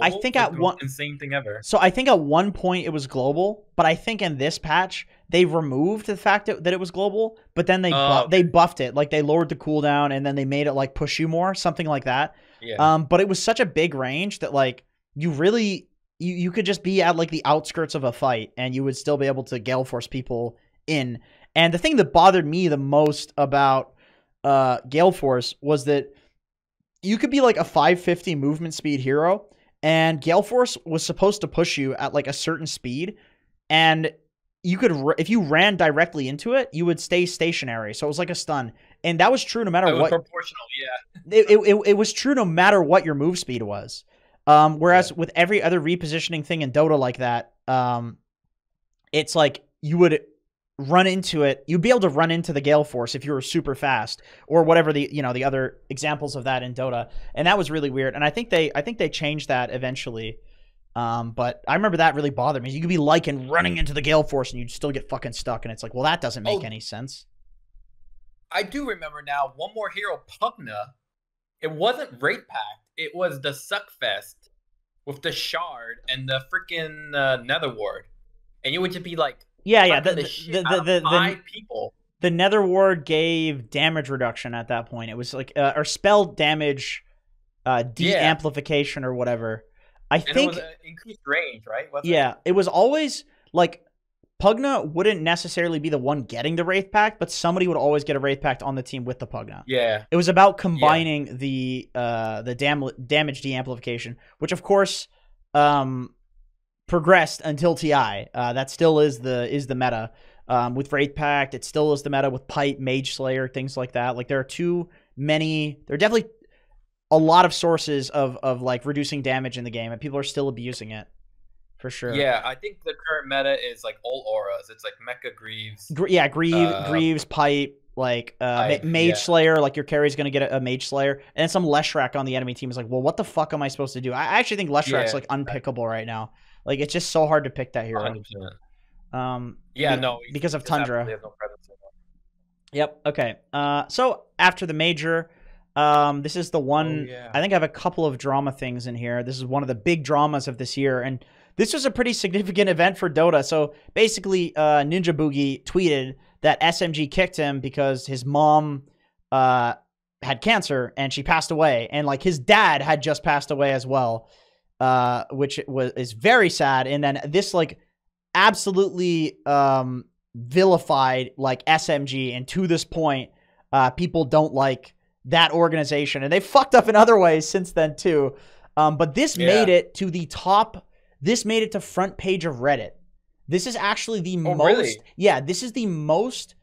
I think at one insane thing ever. So I think at one point it was global, but I think in this patch they removed the fact that it was global, but then they buffed it, like they lowered the cooldown and then they made it like push you more, something like that. Yeah. But it was such a big range that like you really you could just be at like the outskirts of a fight and you would still be able to Gale Force people in. And the thing that bothered me the most about Gale Force was that you could be like a 550 movement speed hero, and Gale Force was supposed to push you at like a certain speed, and you could, if you ran directly into it, you would stay stationary. So it was like a stun, and that was true no matter what. It was proportional, yeah. It was true no matter what your move speed was. Whereas with every other repositioning thing in Dota like that, it's like you would run into it. You'd be able to run into the Gale Force if you were super fast, or whatever the the other examples of that in Dota, and that was really weird. And I think they changed that eventually. But I remember that really bothered me. You could be Lycan running into the Gale Force and you'd still get fucking stuck, and it's like, well, that doesn't make any sense. I do remember now. One more hero, Pugna. It wasn't Wraith Pact. It was the Suckfest with the Shard and the freaking Nether Ward, and you would just be like, the five people. The Nether Ward gave damage reduction at that point. It was like or spell damage de-amplification or whatever. I think it was increased range, right? It was always like Pugna wouldn't necessarily be the one getting the Wraith Pact, but somebody would always get a Wraith Pact on the team with the Pugna. Yeah. It was about combining the damage de-amplification, which of course progressed until TI. That still is the meta. With Wraith Pact, it still is the meta with Pipe, Mage Slayer, things like that. Like there are definitely a lot of sources of like reducing damage in the game, and people are still abusing it. For sure. Yeah, I think the current meta is like all auras. It's like Mecha Greaves. Greaves, Pipe, like Mage Slayer. Like your carry's gonna get a Mage Slayer, and then some Leshrac on the enemy team is like, well, what the fuck am I supposed to do? I actually think Leshrac's like unpickable right now. Like it's just so hard to pick that hero. 100%. Because of Tundra. Yep. Okay. So after the major, this is the one. I think I have a couple of drama things in here. This is one of the big dramas of this year, and this was a pretty significant event for Dota. So basically, Ninja Boogie tweeted that SMG kicked him because his mom had cancer and she passed away, and like his dad had just passed away as well, which is very sad. And then this like absolutely vilified like SMG, and to this point, people don't like that organization, and they fucked up in other ways since then too. But this made it to the top. This made it to front page of Reddit. This is actually the most. Really? Yeah, this is the most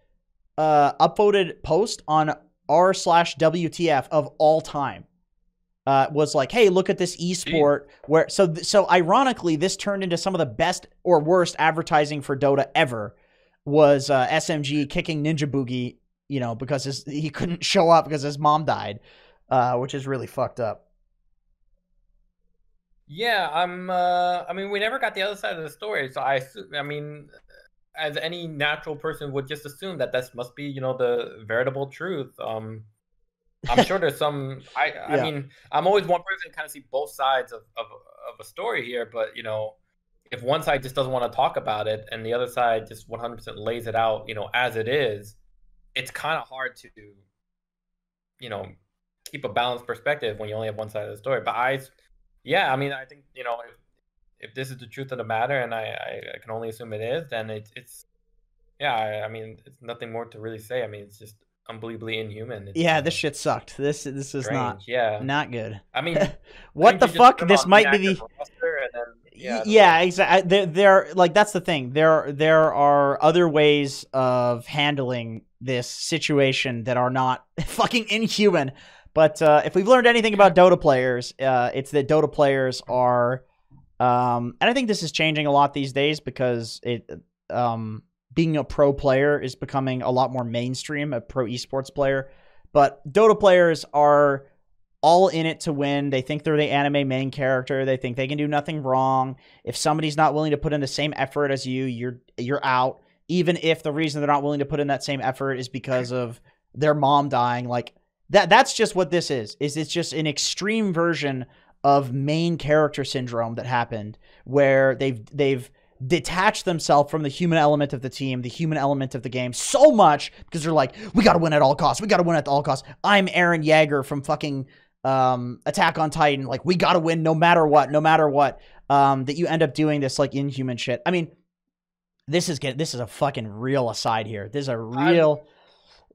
upvoted post on r/WTF of all time. Was like, hey, look at this esport. Where so ironically, this turned into some of the best or worst advertising for Dota ever. Was SMG kicking Ninja Boogie, because he couldn't show up because his mom died, which is really fucked up. Yeah, I mean, we never got the other side of the story, so I mean, as any natural person would just assume that this must be, the veritable truth. I'm sure there's some. I mean, I'm always one person to kind of see both sides of a story here, but if one side just doesn't want to talk about it and the other side just 100% lays it out, as it is, it's kind of hard to, keep a balanced perspective when you only have one side of the story. But I mean, I think, if this is the truth of the matter, and I can only assume it is, then I mean, it's nothing more to really say. I mean, it's just unbelievably inhuman. This shit sucked. This is strange. not good. I mean, what the fuck? This might be the exactly. There like that's the thing. There are other ways of handling this situation that are not fucking inhuman. But if we've learned anything about Dota players, it's that Dota players are, and I think this is changing a lot these days because being a pro player is becoming a lot more mainstream, a pro esports player. But Dota players are all in it to win. They think they're the anime main character. They think they can do nothing wrong. If somebody's not willing to put in the same effort as you, you're out. Even if the reason they're not willing to put in that same effort is because of their mom dying, like. That's just what this is. It's just an extreme version of main character syndrome that happened, where they've detached themselves from the human element of the team, the human element of the game so much because they're like, we got to win at all costs. We got to win at all costs. I'm Eren Yeager from fucking Attack on Titan. Like, we got to win no matter what, no matter what. that you end up doing this like inhuman shit. I mean, this is a fucking real aside here. This is a real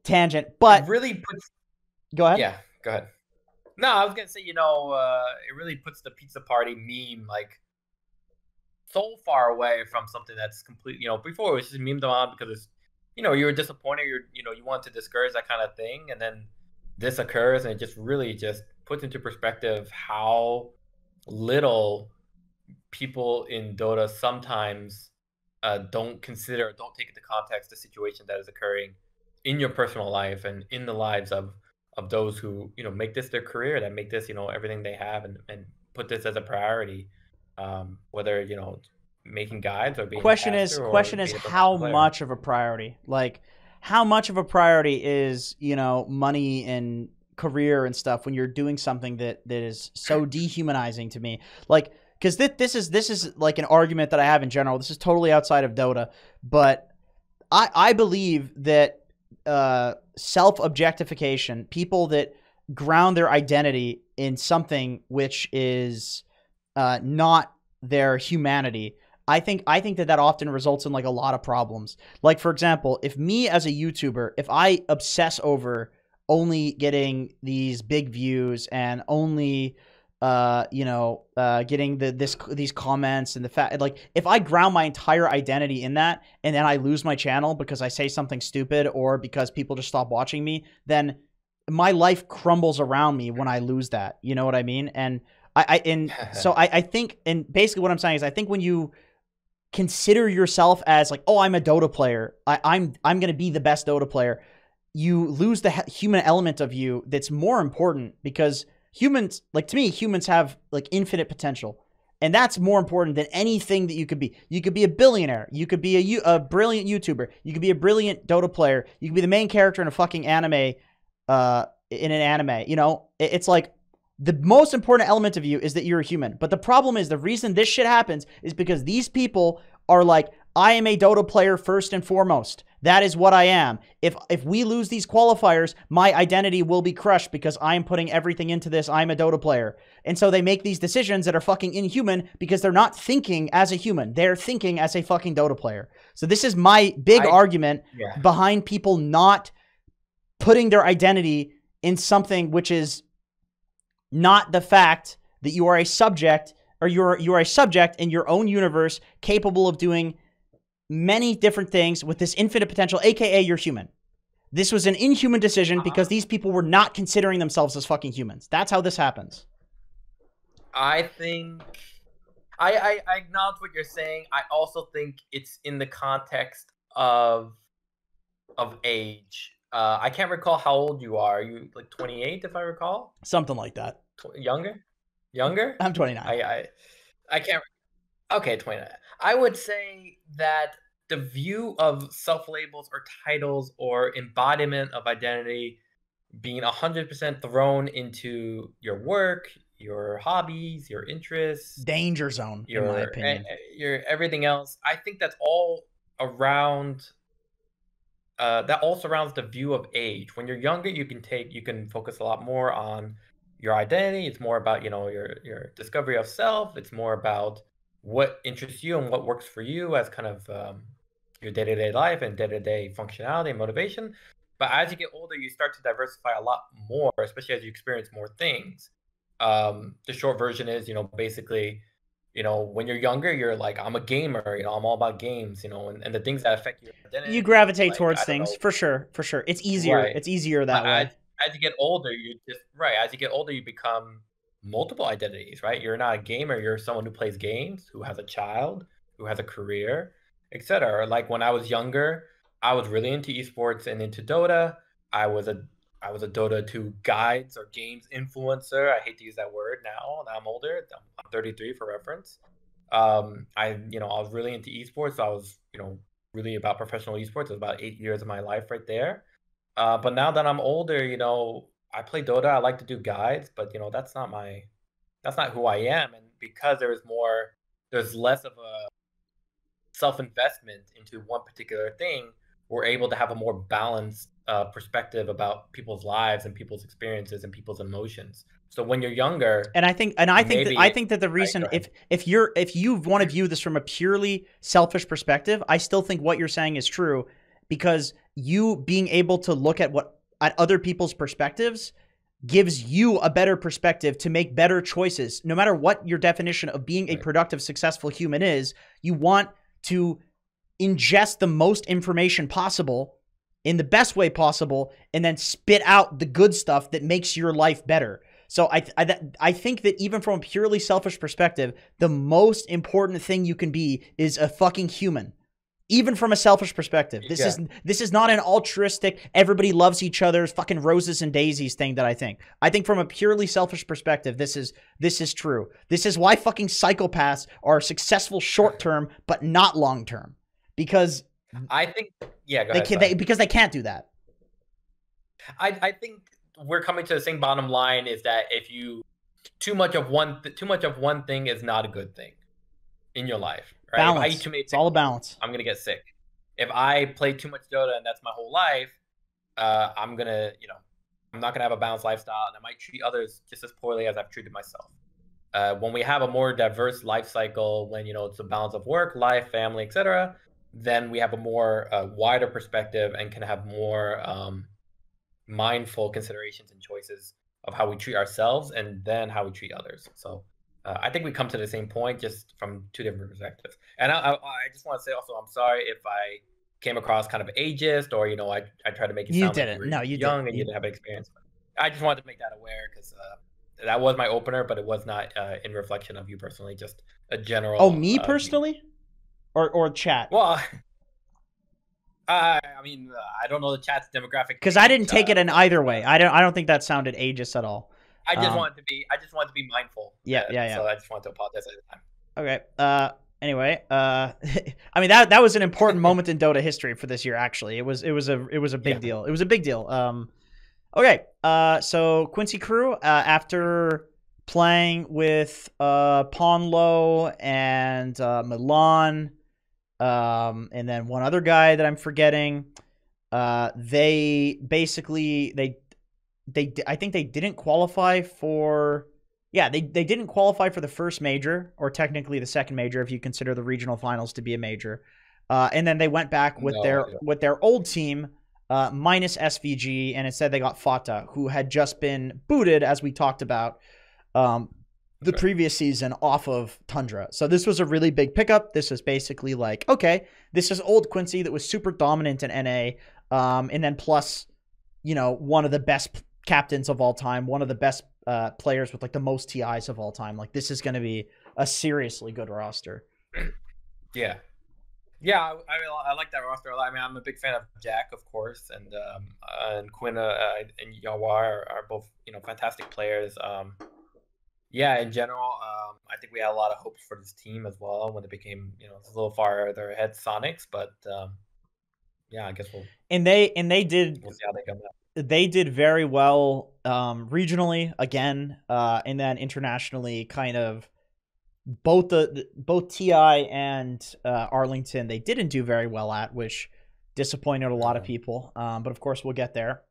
tangent, but it really puts. Go ahead. Yeah, go ahead. No, I was gonna say, it really puts the pizza party meme like so far away from something that's completely, before it was just memed on because it's, you were disappointed, you want to discourage that kind of thing, and then this occurs, and it just really just puts into perspective how little people in Dota sometimes don't consider, don't take into context the situation that is occurring in your personal life and in the lives of those who make this their career, that make this everything they have, and put this as a priority, whether making guides or being question is how much of a priority, like how much of a priority is money and career and stuff when you're doing something that is so dehumanizing to me, like, because this is like an argument that I have in general. This is totally outside of Dota, but I believe that self-objectification, people that ground their identity in something which is not their humanity, I think that often results in like a lot of problems. Like, for example, if me as a YouTuber, if I obsess over only getting these big views and only getting these comments, and the fact, like, if I ground my entire identity in that, and then I lose my channel because I say something stupid or because people just stop watching me, then my life crumbles around me when I lose that. You know what I mean? And so I think, and basically what I'm saying is, I think when you consider yourself as like, oh, I'm a Dota player, I'm gonna be the best Dota player, you lose the human element of you that's more important, because humans, like, to me, humans have like infinite potential, and that's more important than anything that you could be. You could be a billionaire, you could be a brilliant YouTuber, you could be a brilliant Dota player, you could be the main character in a fucking anime, in an anime. It's like, the most important element of you is that you're a human. But the problem is, the reason this shit happens is because these people are like, I am a Dota player first and foremost. That is what I am. If we lose these qualifiers, my identity will be crushed because I'm putting everything into this. I'm a Dota player. And so they make these decisions that are fucking inhuman because they're not thinking as a human. They're thinking as a fucking Dota player. So this is my big argument behind people not putting their identity in something which is not the fact that you are a subject, or you are a subject in your own universe capable of doing many different things with this infinite potential, aka you're human. This was an inhuman decision because these people were not considering themselves as fucking humans. That's how this happens. I think I acknowledge what you're saying. I also think it's in the context of age. I can't recall how old you are. Are you like 28, if I recall? Something like that. Younger? I'm 29. I can't. Okay, 29. I would say that the view of self-labels or titles or embodiment of identity being 100% thrown into your work, your hobbies, your interests, danger zone, in my opinion, your everything else. I think that's all around. That all surrounds the view of age. When you're younger, you can focus a lot more on your identity. It's more about your discovery of self. It's more about what interests you and what works for you as kind of your day-to-day life and day-to-day functionality and motivation. But as you get older, you start to diversify a lot more, especially as you experience more things. The short version is, basically, when you're younger, you're like, I'm a gamer, I'm all about games, and the things that affect your identity. You gravitate towards things, for sure. It's easier. Right. It's easier that way. As you get older, as you get older, you become multiple identities, right? You're not a gamer. You're someone who plays games, who has a child, who has a career, etc. Like when I was younger, I was really into esports and into Dota. I was a Dota 2 guides or games influencer. I hate to use that word now. I'm older. I'm 33 for reference. I was really into esports. So I was, really about professional esports. It was about 8 years of my life right there. But now that I'm older, I play Dota. I like to do guides, but that's not who I am. And because there's less of a self-investment into one particular thing, we're able to have a more balanced perspective about people's lives and people's experiences and people's emotions. So when you're younger, and I think that the reason, if you want to view this from a purely selfish perspective, I still think what you're saying is true, because you being able to look at other people's perspectives gives you a better perspective to make better choices. No matter what your definition of being a productive, successful human is, you want to ingest the most information possible in the best way possible, and then spit out the good stuff that makes your life better. So I think that even from a purely selfish perspective, the most important thing you can be is a fucking human. Even from a selfish perspective, this is not an altruistic, everybody loves each other's fucking roses and daisies thing that I think. I think from a purely selfish perspective, this is true. This is why fucking psychopaths are successful short term, but not long term, because I think go ahead, because they can't do that. I think we're coming to the same bottom line, is that if you too much of one thing is not a good thing in your life. Right? Balance. If I eat too many it's all a balance. I'm gonna get sick. If I play too much Dota and that's my whole life, I'm gonna, I'm not gonna have a balanced lifestyle, and I might treat others just as poorly as I've treated myself. When we have a more diverse life cycle, when it's a balance of work, life, family, etc., then we have a more wider perspective and can have more mindful considerations and choices of how we treat ourselves and then how we treat others. So I think we come to the same point, just from two different perspectives. And I just want to say also, I'm sorry if I came across kind of ageist, or I tried to make it sound like you were young and you didn't have experience. I just wanted to make that aware, because that was my opener, but it was not in reflection of you personally, just a general. Oh, me personally, or chat? Well, I mean, I don't know the chat's demographic, because I didn't take it in either way. I don't think that sounded ageist at all. I just wanted to be mindful. Yeah. So I just wanted to apologize at the time. Okay. Anyway, I mean, that was an important moment in Dota history for this year. Actually, it was a big deal. It was a big deal. Okay. So Quincy Crew, after playing with Ponlo and Milan, and then one other guy that I'm forgetting, they basically I think they didn't qualify for. Yeah, they didn't qualify for the first major, or technically the second major if you consider the regional finals to be a major. And then they went back with their old team, minus SVG, and instead they got Fata, who had just been booted, as we talked about, the previous season off of Tundra. So this was a really big pickup. This was basically like, okay, this is old Quincy that was super dominant in NA, and then plus, one of the best captains of all time, one of the best players with like the most TIs of all time. Like, this is going to be a seriously good roster. Yeah, I like that roster a lot. I mean, I'm a big fan of Jack, of course, and Quina and Yawar are both fantastic players. Yeah, in general, I think we had a lot of hopes for this team as well when it became a little farther ahead Sonics, but yeah, I guess we'll see how they come out. They did very well regionally again, and then internationally, kind of both TI and Arlington they didn't do very well at, which disappointed a lot of people. But of course we'll get there.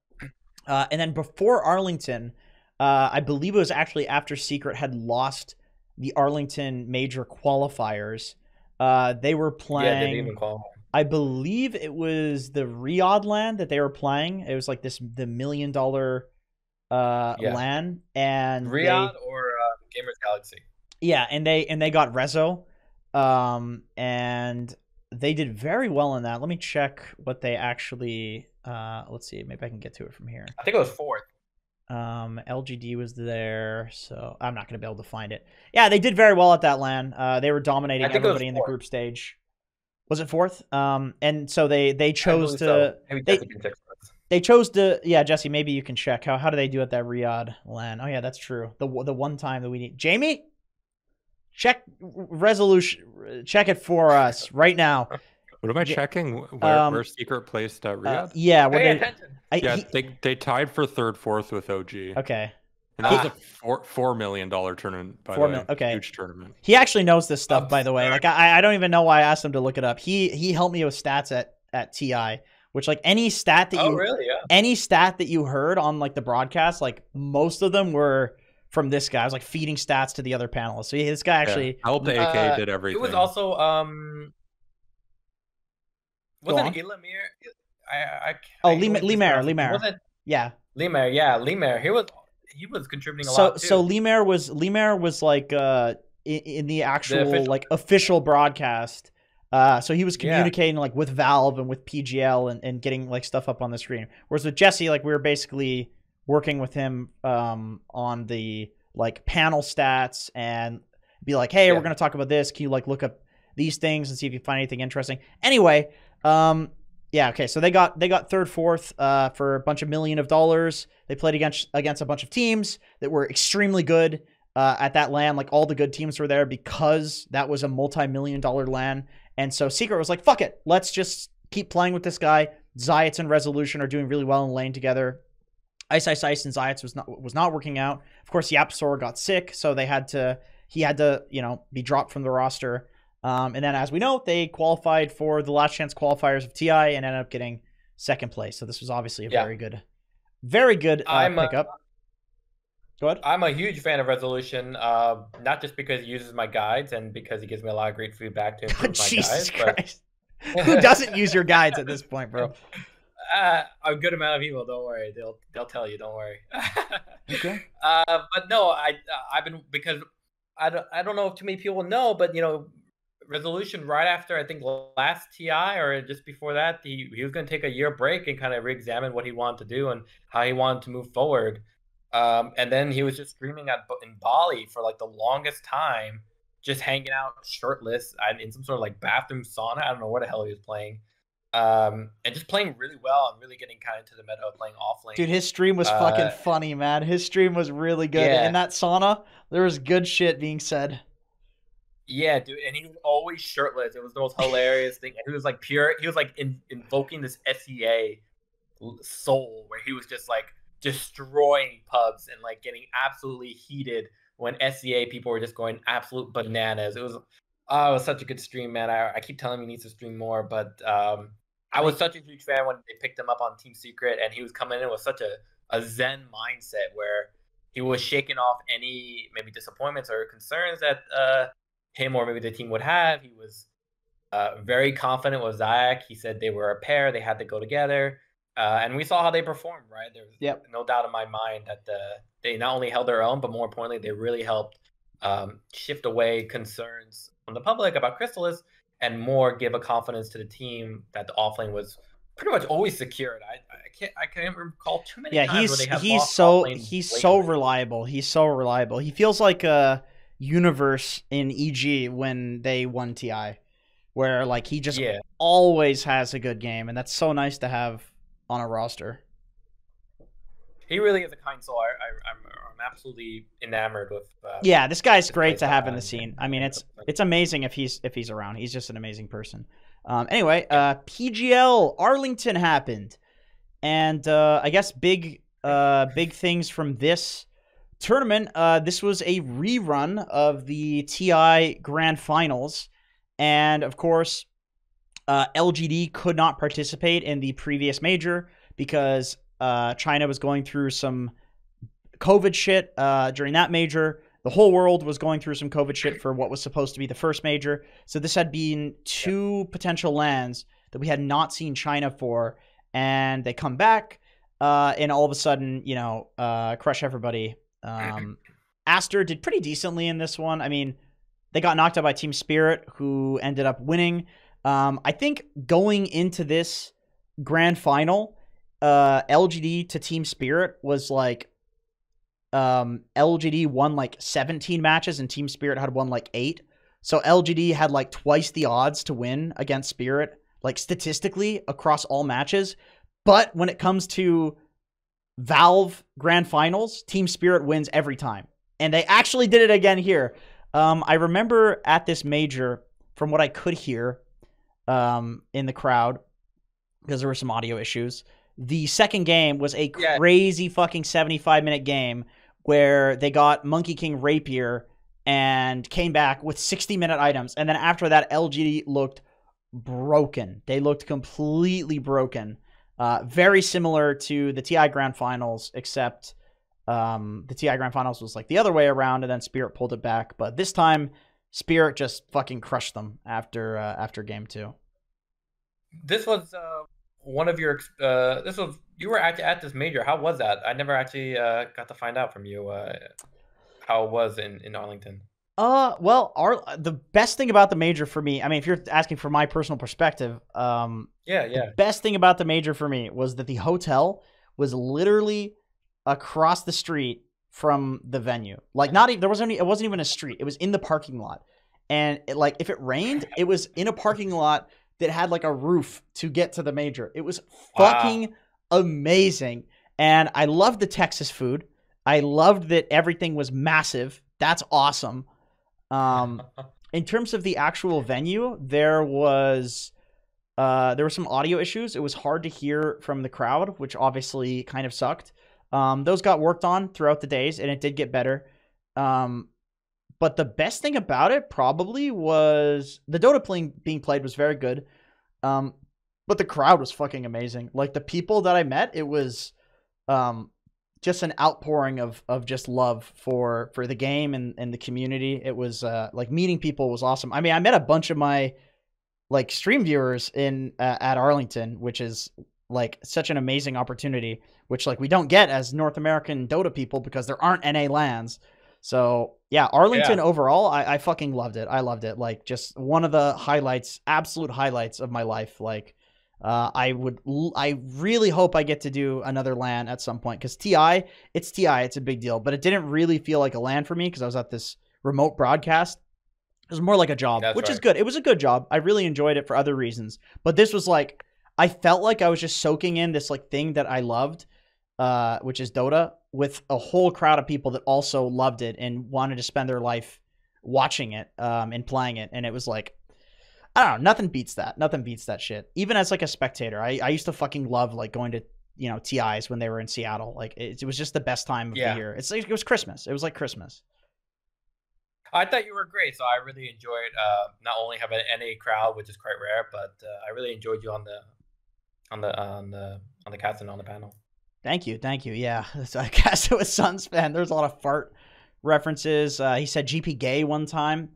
And then before Arlington, I believe it was actually after Secret had lost the Arlington major qualifiers. They were playing. Yeah, they didn't even qualify. I believe it was the Riyadh LAN that they were playing. It was like the $1 million LAN, and Riyadh or Gamers Galaxy. Yeah, and they got Rezo, and they did very well in that. Let me check what they actually. Let's see, maybe I can get to it from here. I think it was fourth. LGD was there, so I'm not going to be able to find it. Yeah, they did very well at that LAN. They were dominating everybody in the group stage. Was it fourth? And so they chose to. They chose to. Yeah, Jesse, maybe you can check how do they do at that Riyadh LAN? Oh yeah, that's true. The one time that we need. Jamie, check resolution. Check it for us right now. What am I checking? Where Secret placed at Riyadh? Yeah, they tied for third, fourth with OG. Okay. And that was a $4 million tournament, by the way. Okay. Huge tournament. He actually knows this stuff, by the way. Like, I don't even know why I asked him to look it up. He helped me with stats at TI which like any stat that really? Yeah. any stat that you heard on like the broadcast, like most of them were from this guy. I was like feeding stats to the other panelists. So this guy actually I hope the AK did everything. It was also wasn't it Ilamir? Limer. Yeah. Limer. He was contributing a lot too. So Limer was like in the actual like official broadcast. So he was communicating like with Valve and with PGL and getting like stuff up on the screen. Whereas with Jesse, like we were basically working with him on the like panel stats and be like, hey, we're gonna talk about this. Can you like look up these things and see if you find anything interesting? Anyway, okay. So they got third, fourth for a bunch of $1 million. They played against a bunch of teams that were extremely good at that LAN. Like all the good teams were there because that was a multi-million-dollar LAN. And so Secret was like, fuck it. Let's just keep playing with this guy. Zayats and Resolution are doing really well in lane together. Ice and Zayats was not working out. Of course, Yapsor got sick, so he had to, be dropped from the roster. And then, as we know, they qualified for the last chance qualifiers of TI and ended up getting second place. So this was obviously a very good pickup. Go ahead. I'm a huge fan of Resolution, not just because he uses my guides and because he gives me a lot of great feedback to improve my Jesus guides. Christ. Who doesn't use your guides at this point, bro? A good amount of people. Don't worry, they'll tell you. Don't worry. Okay. But no, I've been, because I don't know if too many people know, but Resolution right after I think last TI or just before that, he was going to take a year break and kind of re-examine what he wanted to do and how he wanted to move forward. And then he was just streaming in Bali for like the longest time, just hanging out shirtless in some sort of like bathroom sauna. I don't know what the hell he was playing. And just playing really well and really getting kind of into the meta of playing offlane. Dude, his stream was fucking funny, man. His stream was really good. Yeah. In that sauna, there was good shit being said. Yeah, dude, and he was always shirtless. It was the most hilarious thing. And he was like invoking this SEA soul where he was just like destroying pubs and like getting absolutely heated when SEA people were just going absolute bananas. It was such a good stream, man. I keep telling him he needs to stream more, but I was such a huge fan when they picked him up on Team Secret, and he was coming in with such a zen mindset where he was shaking off any maybe disappointments or concerns that him or maybe the team would have. He was very confident with Zayak. He said they were a pair. They had to go together. And we saw how they performed, right? There's no doubt in my mind that they not only held their own, but more importantly, they really helped shift away concerns from the public about Crystallis and more give a confidence to the team that the offlane was pretty much always secured. I can't recall too many times where they have he's so reliable. He's so reliable. He feels like a Universe in EG when they won TI, where like he just always has a good game, and that's so nice to have on a roster. He really is a kind soul. I'm absolutely enamored with. This guy's great to have in the scene. I mean, it's amazing if he's around. He's just an amazing person. Anyway, PGL Arlington happened, and I guess big things from this tournament. This was a rerun of the TI Grand Finals, and of course, LGD could not participate in the previous major because China was going through some COVID shit during that major. The whole world was going through some COVID shit for what was supposed to be the first major. So this had been two potential lands that we had not seen China for, and they come back, and all of a sudden, crush everybody. Aster did pretty decently in this one. I mean, they got knocked out by Team Spirit, who ended up winning. I think going into this grand final, LGD to Team Spirit was like, LGD won like 17 matches and Team Spirit had won like 8. So LGD had like twice the odds to win against Spirit, like statistically across all matches. But when it comes to Valve Grand Finals, Team Spirit wins every time. And they actually did it again here. I remember at this major, from what I could hear in the crowd, because there were some audio issues, the second game was a crazy fucking 75-minute game where they got Monkey King Rapier and came back with 60-minute items. And then after that, LGD looked broken. They looked completely broken. Very similar to the TI Grand Finals, except the TI Grand Finals was like the other way around, and then Spirit pulled it back. But this time, Spirit just fucking crushed them after game 2. This was one of your. You were actually at this major. How was that? I never actually got to find out from you how it was in Arlington. Well, the best thing about the major for me, I mean, if you're asking for my personal perspective, the best thing about the major for me was that the hotel was literally across the street from the venue. Like, not even, it wasn't even a street. It was in the parking lot. And if it rained, it was in a parking lot that had like a roof to get to the major. It was fucking amazing. And I loved the Texas food. I loved that everything was massive. That's awesome. In terms of the actual venue, there were some audio issues. It was hard to hear from the crowd, which obviously kind of sucked. Those got worked on throughout the days, and it did get better. But the best thing about it probably was the Dota being played was very good. But the crowd was fucking amazing. Like, the people that I met, it was just an outpouring of just love for the game and the community. It was like, meeting people was awesome. I mean, I met a bunch of my like stream viewers at Arlington, which is like such an amazing opportunity, which like we don't get as North American Dota people because there aren't NA LANs. So yeah, Arlington overall, I fucking loved it. I loved it. Like, just one of the highlights, absolute highlights of my life. Like, I really hope I get to do another LAN at some point, because it's a big deal, but it didn't really feel like a LAN for me because I was at this remote broadcast. It was more like a job, which is good. It was a good job. I really enjoyed it for other reasons, but this was like, I felt like I was just soaking in this like thing that I loved, which is Dota, with a whole crowd of people that also loved it and wanted to spend their life watching it and playing it. And it was like, I don't know, nothing beats that. Nothing beats that shit. Even as like a spectator, I used to fucking love like going to, TIs when they were in Seattle. Like, it was just the best time of the year. It's like, it was Christmas. It was like Christmas. I thought you were great, so I really enjoyed not only having an NA crowd, which is quite rare, but I really enjoyed you on the cast and on the panel. Thank you. Yeah, so I cast it with Suns fan. There's a lot of fart references. He said GP gay one time.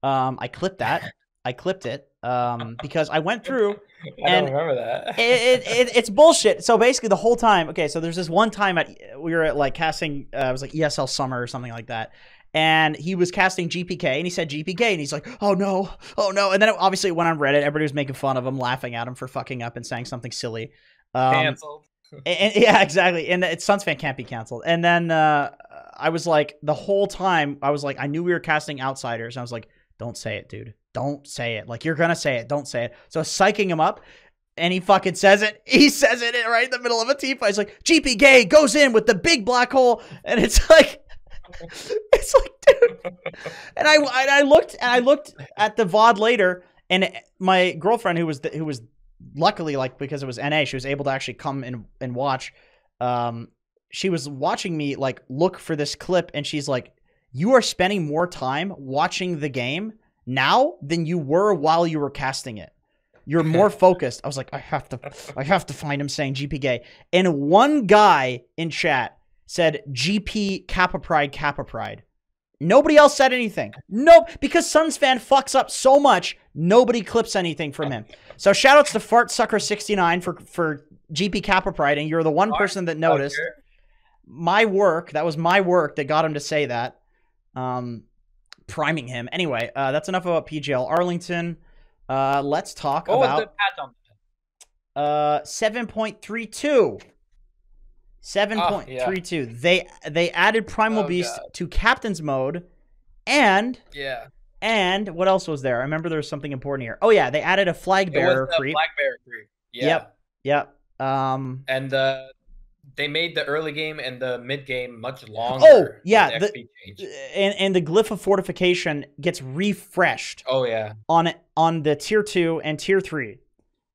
I clipped that. I clipped it because I went through. I don't remember that. It's bullshit. So basically, the whole time. Okay, so there's this one time we were at like casting. It was like ESL Summer or something like that. And he was casting GPK, and he said GP gay, and he's like, oh no. And then obviously it went on Reddit. Everybody was making fun of him, laughing at him for fucking up and saying something silly. Canceled. And yeah, exactly. And it's Suns fan can't be canceled. And then I was like, the whole time, I was like, I knew we were casting outsiders. And I was like, don't say it, dude. Don't say it. Like, you're going to say it. Don't say it. So I was psyching him up, and he fucking says it. He says it right in the middle of a team fight. He's like, GP gay goes in with the big black hole. And it's like, dude. And I looked at the VOD later, and my girlfriend, who was luckily, like, because it was NA, she was able to actually come and watch. She was watching me like look for this clip, and she's like, you are spending more time watching the game now than you were while you were casting it. You're more focused. I was like, I have to find him saying GP gay. And one guy in chat said GP Kappa Pride. Nobody else said anything. Nope, because Suns fan fucks up so much, nobody clips anything from him. So shoutouts to FartSucker69 for GP Kappa Pride, and you're the one person that noticed. That was my work that got him to say that. Priming him. Anyway, that's enough about PGL Arlington. Let's talk about... What was the patch on that? 7.32. 7.32. They added Primal Beast to Captain's Mode, and what else was there? I remember there was something important here. Oh yeah, they added a Flag Bearer creep. Flag Bearer creep. Yeah. Yep. And they made the early game and the mid game much longer. Oh yeah, and the Glyph of Fortification gets refreshed. Oh yeah. On the tier 2 and tier 3.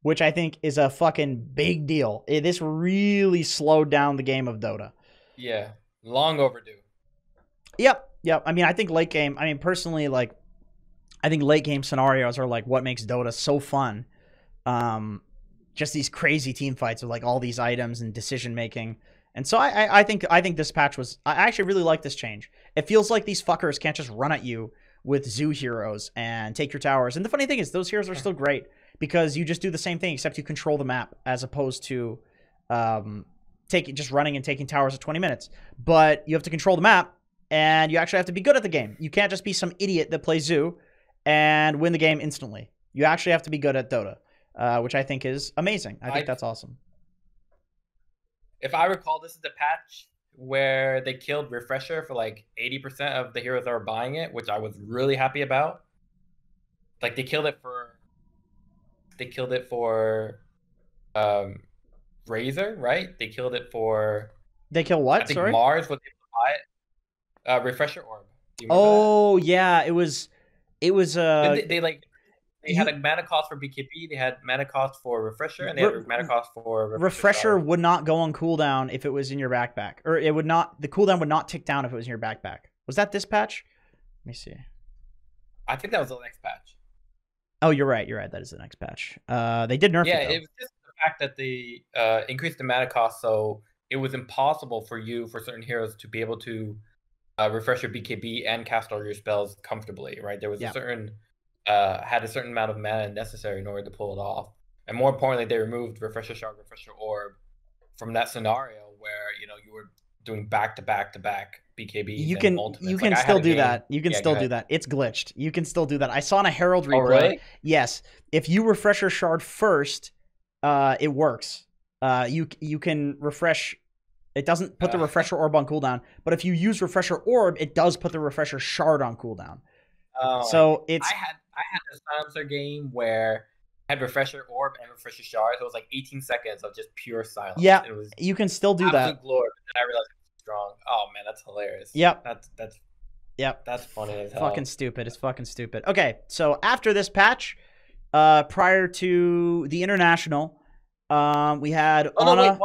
Which I think is a fucking big deal. This really slowed down the game of Dota. Yeah, long overdue. Yep. I mean, I think late game, personally, like, I think late game scenarios are like what makes Dota so fun. Just these crazy team fights with like all these items and decision making. And so I think this patch was, I actually really like this change. It feels like these fuckers can't just run at you with zoo heroes and take your towers. And the funny thing is those heroes are still great because you just do the same thing except you control the map as opposed to just running and taking towers at 20 minutes. But you have to control the map and you actually have to be good at the game. You can't just be some idiot that plays zoo and win the game instantly. You actually have to be good at Dota, which I think is amazing. I think that's awesome. If I recall, this is the patch where they killed Refresher for like 80% of the heroes that were buying it, which I was really happy about. Like they killed it for Razor, right? They killed it for They kill what? I think Sorry? Mars was able to buy it. Refresher Orb. Do you Oh yeah, it was they had a mana cost for BKB, they had mana cost for Refresher, and they had mana cost for Refresher would not go on cooldown if it was in your backpack. Or it would not, the cooldown would not tick down if it was in your backpack. Was that this patch? Let me see. I think that was the next patch. Oh, you're right. That is the next patch. They did nerf it, though. Yeah, it was just the fact that they increased the mana cost, so it was impossible for certain heroes to be able to refresh your BKB and cast all your spells comfortably, right? There was a certain had a certain amount of mana necessary in order to pull it off. And more importantly, they removed Refresher Shard, Refresher Orb from that scenario where, you were doing back-to-back BKBs. You can still do that. You can still do that. It's glitched. You can still do that. I saw in a Herald replay. Oh, really? Yes. If you Refresher Shard first, it works. You can refresh. It doesn't put the Refresher Orb on cooldown, but if you use Refresher Orb, it does put the Refresher Shard on cooldown. So it's... I had a silencer game where I had Refresher Orb and Refresher Shard, so it was like 18 seconds of just pure silence. Yeah, it was you can still do that. Glory, but then I realized it was strong. Oh man, that's hilarious. Yep. That's funny as hell. Fucking stupid. It's fucking stupid. Okay, so after this patch, prior to the international, we had Anna...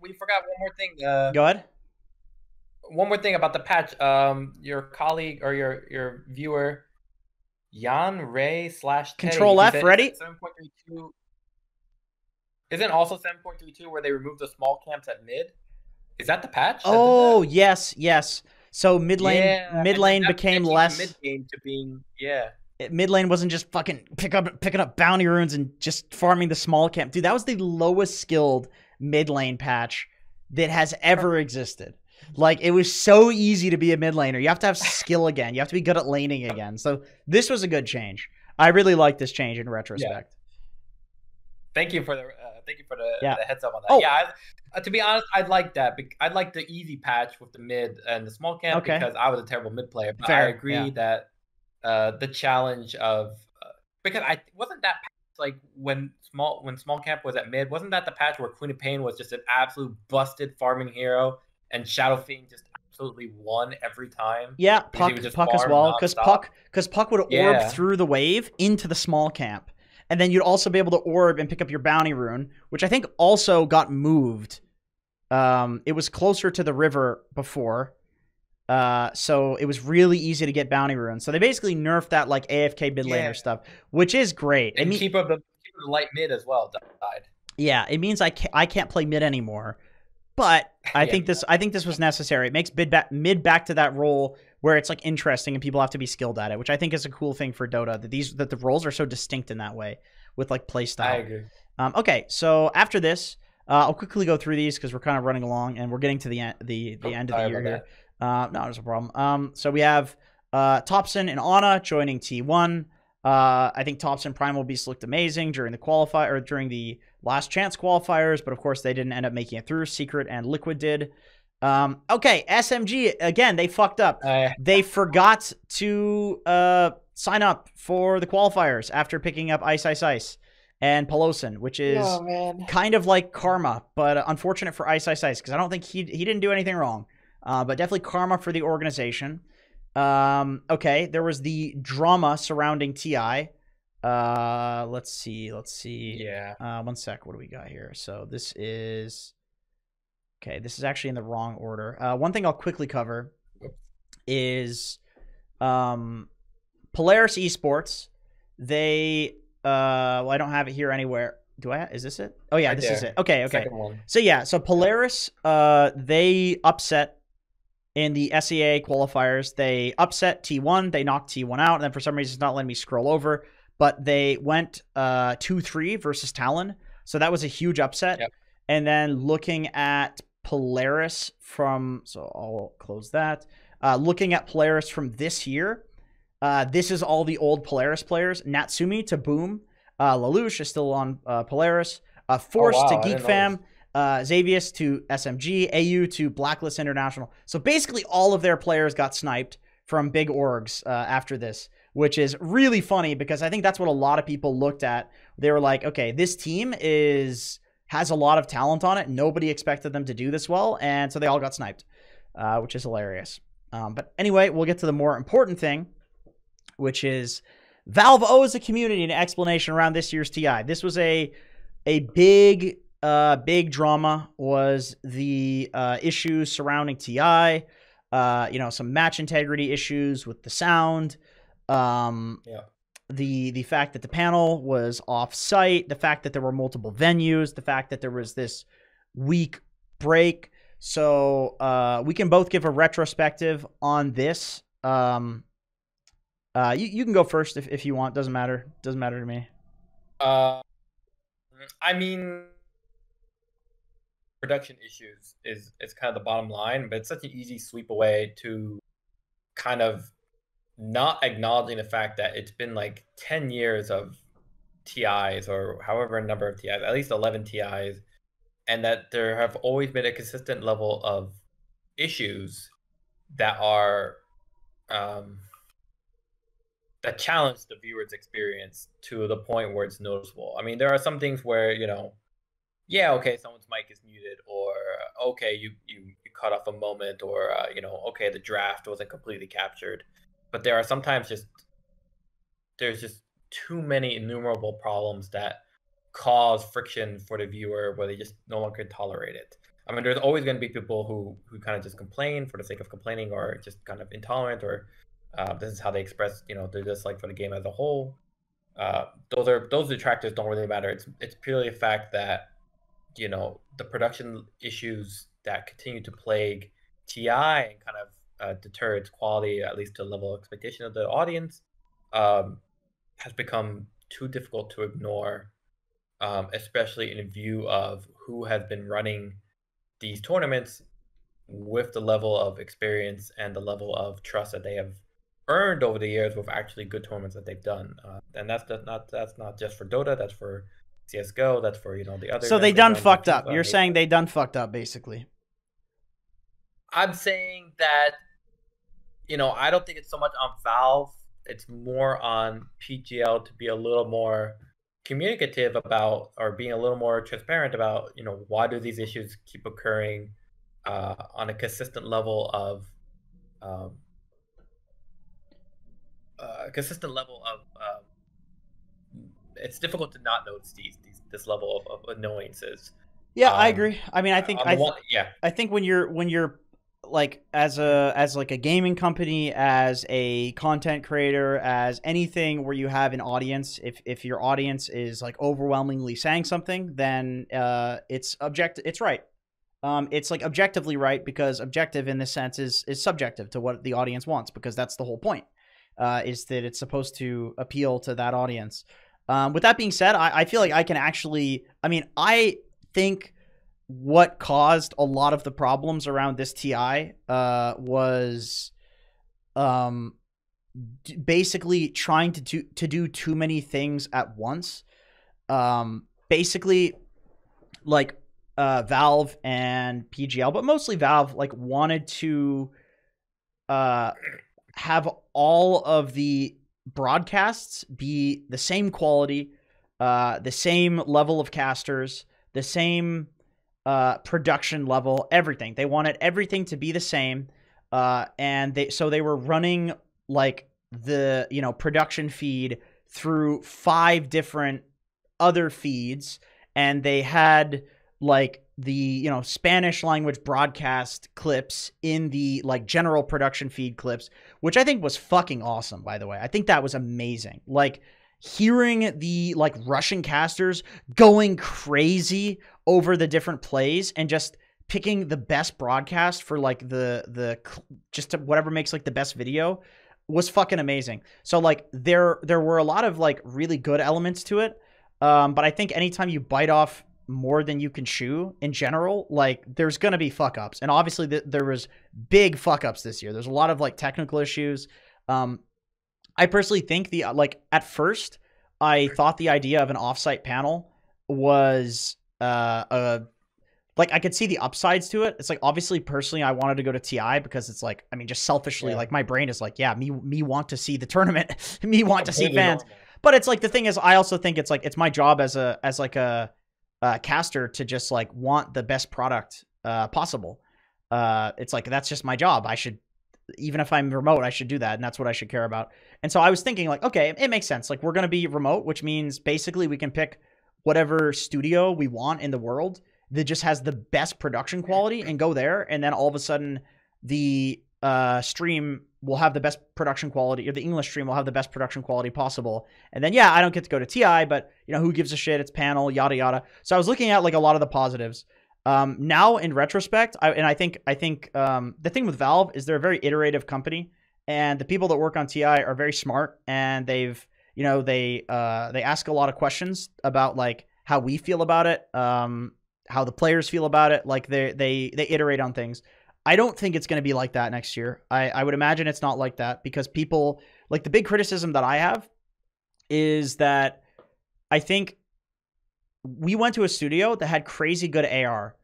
we forgot one more thing. Go ahead. One more thing about the patch. Your colleague or your viewer, Jan Ray / Control F, ready? 7.32. Isn't also 7.32 where they removed the small camps at mid? Is that the patch? Oh, yes. So mid lane became less. Mid game to being Mid lane wasn't just fucking picking up bounty runes and just farming the small camp. Dude, that was the lowest skilled mid lane patch that has ever existed. Like, it was so easy to be a mid laner. You have to have skill again. You have to be good at laning again. So this was a good change. I really like this change in retrospect. Yeah. Thank you for the heads up on that. To be honest, I'd like that. I'd like the easy patch with the mid and the small camp because I was a terrible mid player. But I agree that the challenge of because I wasn't that patch, like when small camp was at mid, wasn't that the patch where Queen of Pain was just an absolute busted farming hero? And Shadow Fiend just absolutely won every time. Yeah, Puck as well. Because Puck would orb through the wave into the small camp. And then you'd also be able to orb and pick up your bounty rune, which I think also got moved. It was closer to the river before. So it was really easy to get bounty runes. So they basically nerfed that like AFK mid laner stuff, which is great. And keep up the light mid as well died. Yeah, it means I can't play mid anymore. But I think this was necessary. It makes mid back to that role where it's like interesting and people have to be skilled at it, which I think is a cool thing for Dota. That the roles are so distinct in that way with like play style. I agree. Okay, so after this, I'll quickly go through these because we're kind of running along and we're getting to the end of the year here. No, there's a problem. So we have Thompson and Ana joining T1. I think Thompson Primal Beast looked amazing during the last chance qualifiers, but of course they didn't end up making it through. Secret and Liquid did. Okay, SMG, again, they fucked up. They forgot to sign up for the qualifiers after picking up Ice and Pelosin, which is kind of like karma, but unfortunate for Ice because I don't think he didn't do anything wrong. But definitely karma for the organization. Okay, there was the drama surrounding TI. Let's see. Yeah. One sec. What do we got here? So this is actually in the wrong order. One thing I'll quickly cover is Polaris Esports, they well, I don't have it here anywhere. Do I? Is this it? Oh yeah, Right this is there. it. Okay, okay. Second one. So yeah, so Polaris, they upset in the SEA qualifiers. They upset T1. They knocked T1 out, and then for some reason it's not letting me scroll over. But they went 2-3 versus Talon, so that was a huge upset. Yep. And then looking at Polaris from, so I'll close that. Looking at Polaris from this year, this is all the old Polaris players. Natsumi to Boom. Lelouch is still on Polaris. Force to Geek Fam. Xavius to SMG. AU to Blacklist International. So basically all of their players got sniped from big orgs after this, which is really funny because I think that's what a lot of people looked at. They were like, okay, this team has a lot of talent on it. Nobody expected them to do this well, and so they all got sniped, which is hilarious. But anyway, we'll get to the more important thing, which is Valve owes the community an explanation around this year's TI. This was a big drama, was the issues surrounding TI. Some match integrity issues with the sound. The fact that the panel was off-site, the fact that there were multiple venues, the fact that there was this week break. So we can both give a retrospective on this. You can go first if you want. Doesn't matter. Doesn't matter to me. I mean, production issues is kind of the bottom line, but it's such an easy sweep away to kind of not acknowledging the fact that it's been like 10 years of TIs, or however a number of TIs, at least 11 TIs, and that there have always been a consistent level of issues that are that challenge the viewer's experience to the point where it's noticeable. I mean, there are some things where, yeah, okay, someone's mic is muted, or okay, you cut off a moment, or okay, the draft wasn't completely captured. But there are sometimes there's just too many innumerable problems that cause friction for the viewer where they just no longer can tolerate it. I mean, there's always going to be people who kind of just complain for the sake of complaining, or just kind of intolerant, or this is how they express, their dislike for the game as a whole. Those detractors don't really matter. It's purely a fact that, the production issues that continue to plague TI and kind of deter its quality, at least to the level of expectation of the audience, has become too difficult to ignore, especially in view of who has been running these tournaments with the level of experience and the level of trust that they have earned over the years with actually good tournaments that they've done. And that's not just for Dota, that's for CSGO, that's for the other. So they done fucked up. You're saying they done fucked up, basically. I'm saying that, I don't think it's so much on Valve. It's more on PGL to be a little more communicative about, or being a little more transparent about, why do these issues keep occurring on a consistent level of it's difficult to not notice this level of annoyances. Yeah, I agree. I mean, I think yeah. I think when you're like as like a gaming company, as a content creator, as anything where you have an audience, if your audience is like overwhelmingly saying something, then it's right. It's like objectively right, because objective in this sense is subjective to what the audience wants, because that's the whole point, is that it's supposed to appeal to that audience. With that being said, I feel like I can actually, I think what caused a lot of the problems around this TI was basically trying to do too many things at once. Basically, like Valve and PGL, but mostly Valve, like wanted to have all of the broadcasts be the same quality, the same level of casters, the same production level, everything. They wanted everything to be the same, and they were running like the production feed through 5 different other feeds, and they had like the Spanish language broadcast clips in the like general production feed clips, which I think was fucking awesome, by the way. I think that was amazing. Like hearing the like Russian casters going crazy over the different plays and just picking the best broadcast for like the just whatever makes like the best video was fucking amazing. So like there were a lot of like really good elements to it. But I think anytime you bite off more than you can chew in general, like there's going to be fuck ups. And obviously there was big fuck ups this year. There's a lot of like technical issues. I personally think at first I thought the idea of an offsite panel was, like I could see the upsides to it. It's like, obviously personally, I wanted to go to TI because it's like, I mean, just selfishly, like my brain is like, yeah, me want to see the tournament, me want to see fans. Normal. But it's like, the thing is, I also think it's like, it's my job as a caster to just like want the best product possible. It's like, that's just my job. I should, even if I'm remote, I should do that. And that's what I should care about. And so I was thinking like, okay, it makes sense. Like we're going to be remote, which means basically we can pick whatever studio we want in the world that just has the best production quality and go there. And then all of a sudden the stream will have the best production quality, or the English stream will have the best production quality possible. And then, yeah, I don't get to go to TI, but who gives a shit? It's panel, yada, yada. So I was looking at like a lot of the positives. Now in retrospect, I think the thing with Valve is they're a very iterative company, and the people that work on TI are very smart, and they've, they ask a lot of questions about like how we feel about it, how the players feel about it. Like they iterate on things. I don't think it's going to be like that next year. I would imagine it's not like that, because people, like, the big criticism that I have is that I think we went to a studio that had crazy good AR,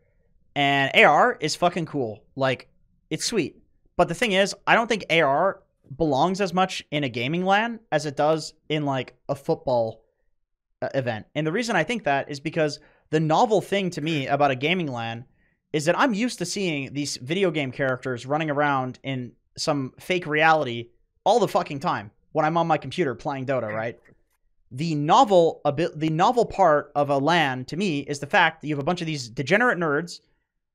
and AR is fucking cool. Like, it's sweet. But the thing is, I don't think AR belongs as much in a gaming LAN as it does in like a football event. And the reason I think that is because the novel thing to me about a gaming LAN is that I'm used to seeing these video game characters running around in some fake reality all the fucking time when I'm on my computer playing Dota, right? The novel part of a LAN to me is the fact that you have a bunch of these degenerate nerds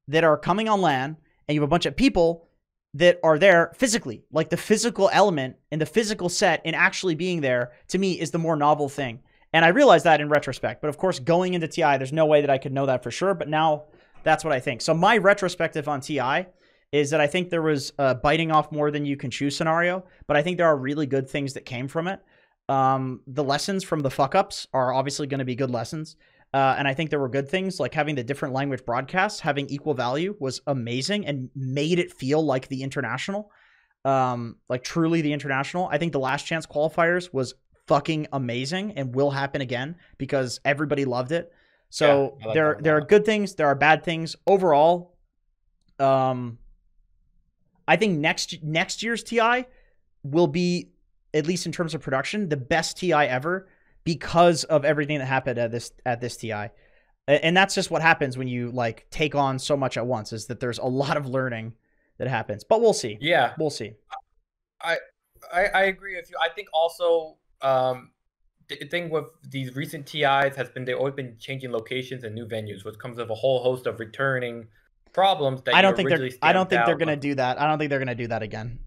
that are coming on LAN, and you have a bunch of people that are there physically. Like, the physical element and the physical set and actually being there, to me, is the more novel thing. And I realize that in retrospect. But of course, going into TI, there's no way that I could know that for sure. But now that's what I think. So my retrospective on TI is that I think there was a biting off more than you can chew scenario. But I think there are really good things that came from it. The lessons from the fuck-ups are obviously going to be good lessons. And I think there were good things, like having the different language broadcasts, having equal value was amazing and made it feel like the international, like truly the international. I think the last chance qualifiers was fucking amazing and will happen again because everybody loved it. So yeah, there are good things, there are bad things. Overall, I think next year's TI will be, at least in terms of production, the best TI ever because of everything that happened at this TI. And that's just what happens when you like take on so much at once, is that there's a lot of learning that happens. But we'll see. Yeah, we'll see. I agree with you. I think also the thing with these recent TIs has been they've always been changing locations and new venues, which comes with a whole host of returning problems that I don't think they're going to do that. I don't think they're going to do that again.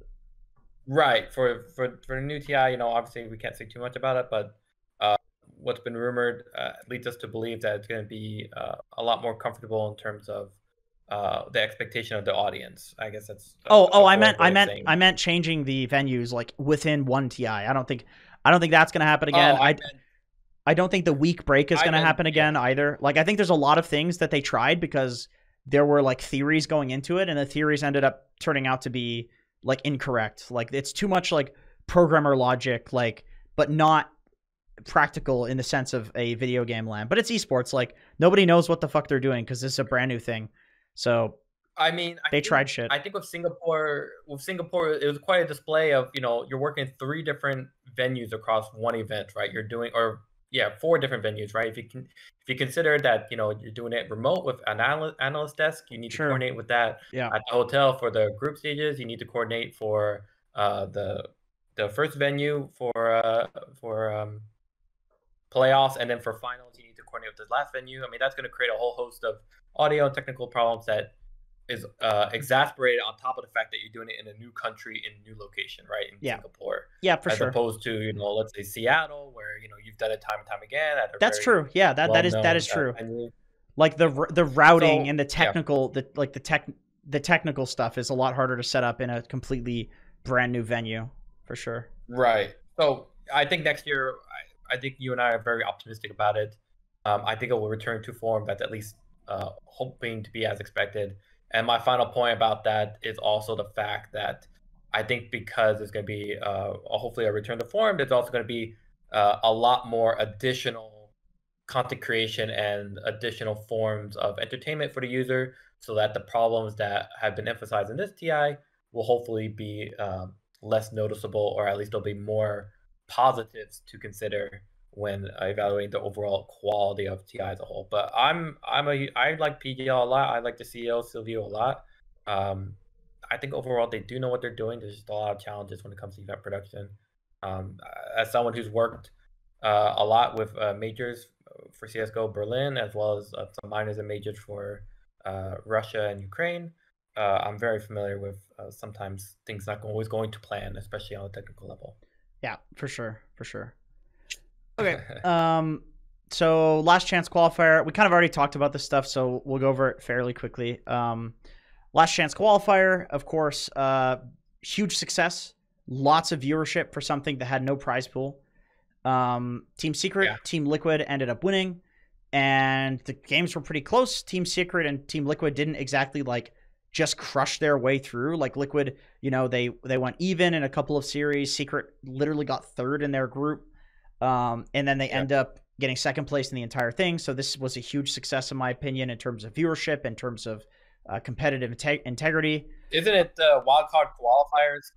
Right. For the new TI, obviously we can't say too much about it, but what's been rumored leads us to believe that it's going to be a lot more comfortable in terms of the expectation of the audience. I guess that's I meant changing the venues like within one TI. I don't think that's going to happen again. I don't think the week break is going to happen again either. Like, I think there's a lot of things that they tried because there were like theories going into it, and the theories ended up turning out to be like incorrect. Like, it's too much like programmer logic, like, but not practical in the sense of a video game LAN. But it's esports. Like, nobody knows what the fuck they're doing because this is a brand new thing. So I mean, they tried shit. I think with Singapore, it was quite a display of, you're working 3 different venues across one event, right? You're doing, 4 different venues, right? If you consider that, you're doing it remote with an analyst desk, you need to coordinate with that at the hotel for the group stages. You need to coordinate for the first venue for playoffs, and then for finals, you need to coordinate with this last venue. I mean, that's going to create a whole host of audio and technical problems that is exasperated on top of the fact that you're doing it in a new country, in a new location, right? In Singapore. Yeah, for sure. As opposed to, you know, let's say Seattle, where, you know, you've done it time and time again. That's true. Yeah, that is true. Like the routing and the technical, the technical stuff is a lot harder to set up in a completely brand new venue, for sure. Right. So I think next year, I think you and I are very optimistic about it. I think it will return to form that's at least hoping to be as expected. And my final point about that is also the fact that I think because there's going to be hopefully a return to form, there's also going to be a lot more additional content creation and additional forms of entertainment for the user, so that the problems that have been emphasized in this TI will hopefully be less noticeable, or at least there'll be more positives to consider when evaluating the overall quality of TI as a whole. But I like PGL a lot. I like the CEO Silvio a lot. I think overall they do know what they're doing. There's just a lot of challenges when it comes to event production. As someone who's worked a lot with majors for CS:GO Berlin, as well as some minors and majors for Russia and Ukraine, I'm very familiar with sometimes things not always going to plan, especially on a technical level. Yeah, for sure. Okay. So last chance qualifier. We kind of already talked about this stuff, so we'll go over it fairly quickly. Last chance qualifier, of course, huge success. Lots of viewership for something that had no prize pool. Team Secret, Team Liquid ended up winning, and the games were pretty close. Team Secret and Team Liquid didn't exactly like just crush their way through. Like Liquid, you know, they went even in a couple of series. Secret literally got third in their group. And then they end up getting second place in the entire thing. So this was a huge success, in my opinion, in terms of viewership, in terms of competitive integrity. Isn't it wildcard qualifiers?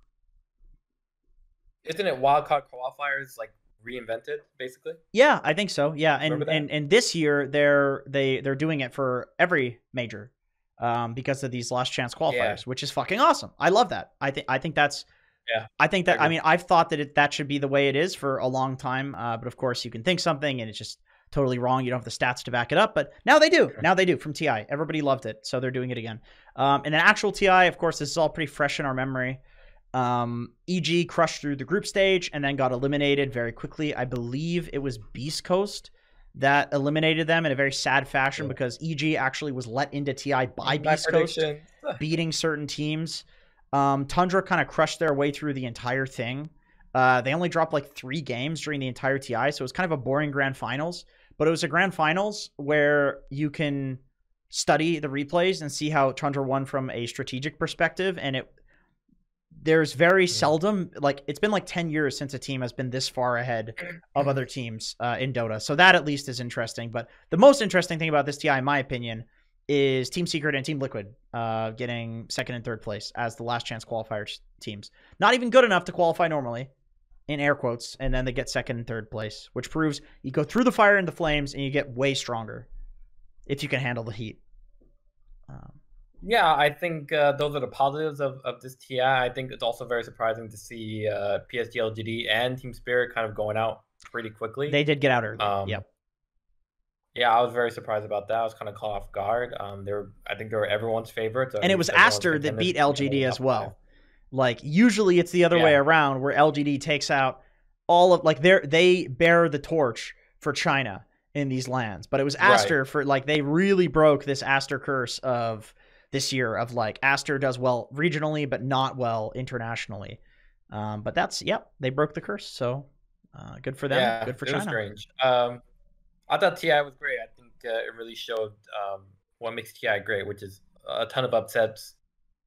Isn't it wildcard qualifiers like reinvented, basically? Yeah, I think so. Yeah, and this year they're doing it for every major, because of these last chance qualifiers, which is fucking awesome. I love that. I think that's. Yeah, I think that, I mean, I've thought that that should be the way it is for a long time. But of course you can think something and it's just totally wrong. You don't have the stats to back it up, but now they do. Now they do from TI. Everybody loved it. So they're doing it again. And then actual TI, of course, this is all pretty fresh in our memory. EG crushed through the group stage and then got eliminated very quickly. I believe it was Beast Coast that eliminated them in a very sad fashion, because EG actually was let into TI by Beast Coast, beating certain teams. Tundra kind of crushed their way through the entire thing. They only dropped like 3 games during the entire TI, so it was kind of a boring grand finals. But it was a grand finals where you can study the replays and see how Tundra won from a strategic perspective. And there's very seldom, like, it's been like 10 years since a team has been this far ahead of other teams in Dota. So that at least is interesting. But the most interesting thing about this TI, in my opinion, is Team Secret and Team Liquid getting second and third place as the last chance qualifier teams. Not even good enough to qualify normally, in air quotes, and then they get second and third place, which proves you go through the fire and the flames and you get way stronger if you can handle the heat. Yeah, I think those are the positives of this TI. I think it's also very surprising to see PSG LGD and Team Spirit kind of going out pretty quickly. They did get out early. Yep. Yeah, I was very surprised about that. I was kind of caught off guard. I think they were everyone's favorites. And it was Aster that beat LGD as well. Like, usually it's the other way around, where LGD takes out all of, like, they bear the torch for China in these lands. But it was Aster for, like, they really broke this Aster curse of this year of, like, Aster does well regionally, but not well internationally. But that's, they broke the curse. So good for them. Yeah, good for China. It was strange. I thought TI was great. I think it really showed what makes TI great, which is a ton of upsets,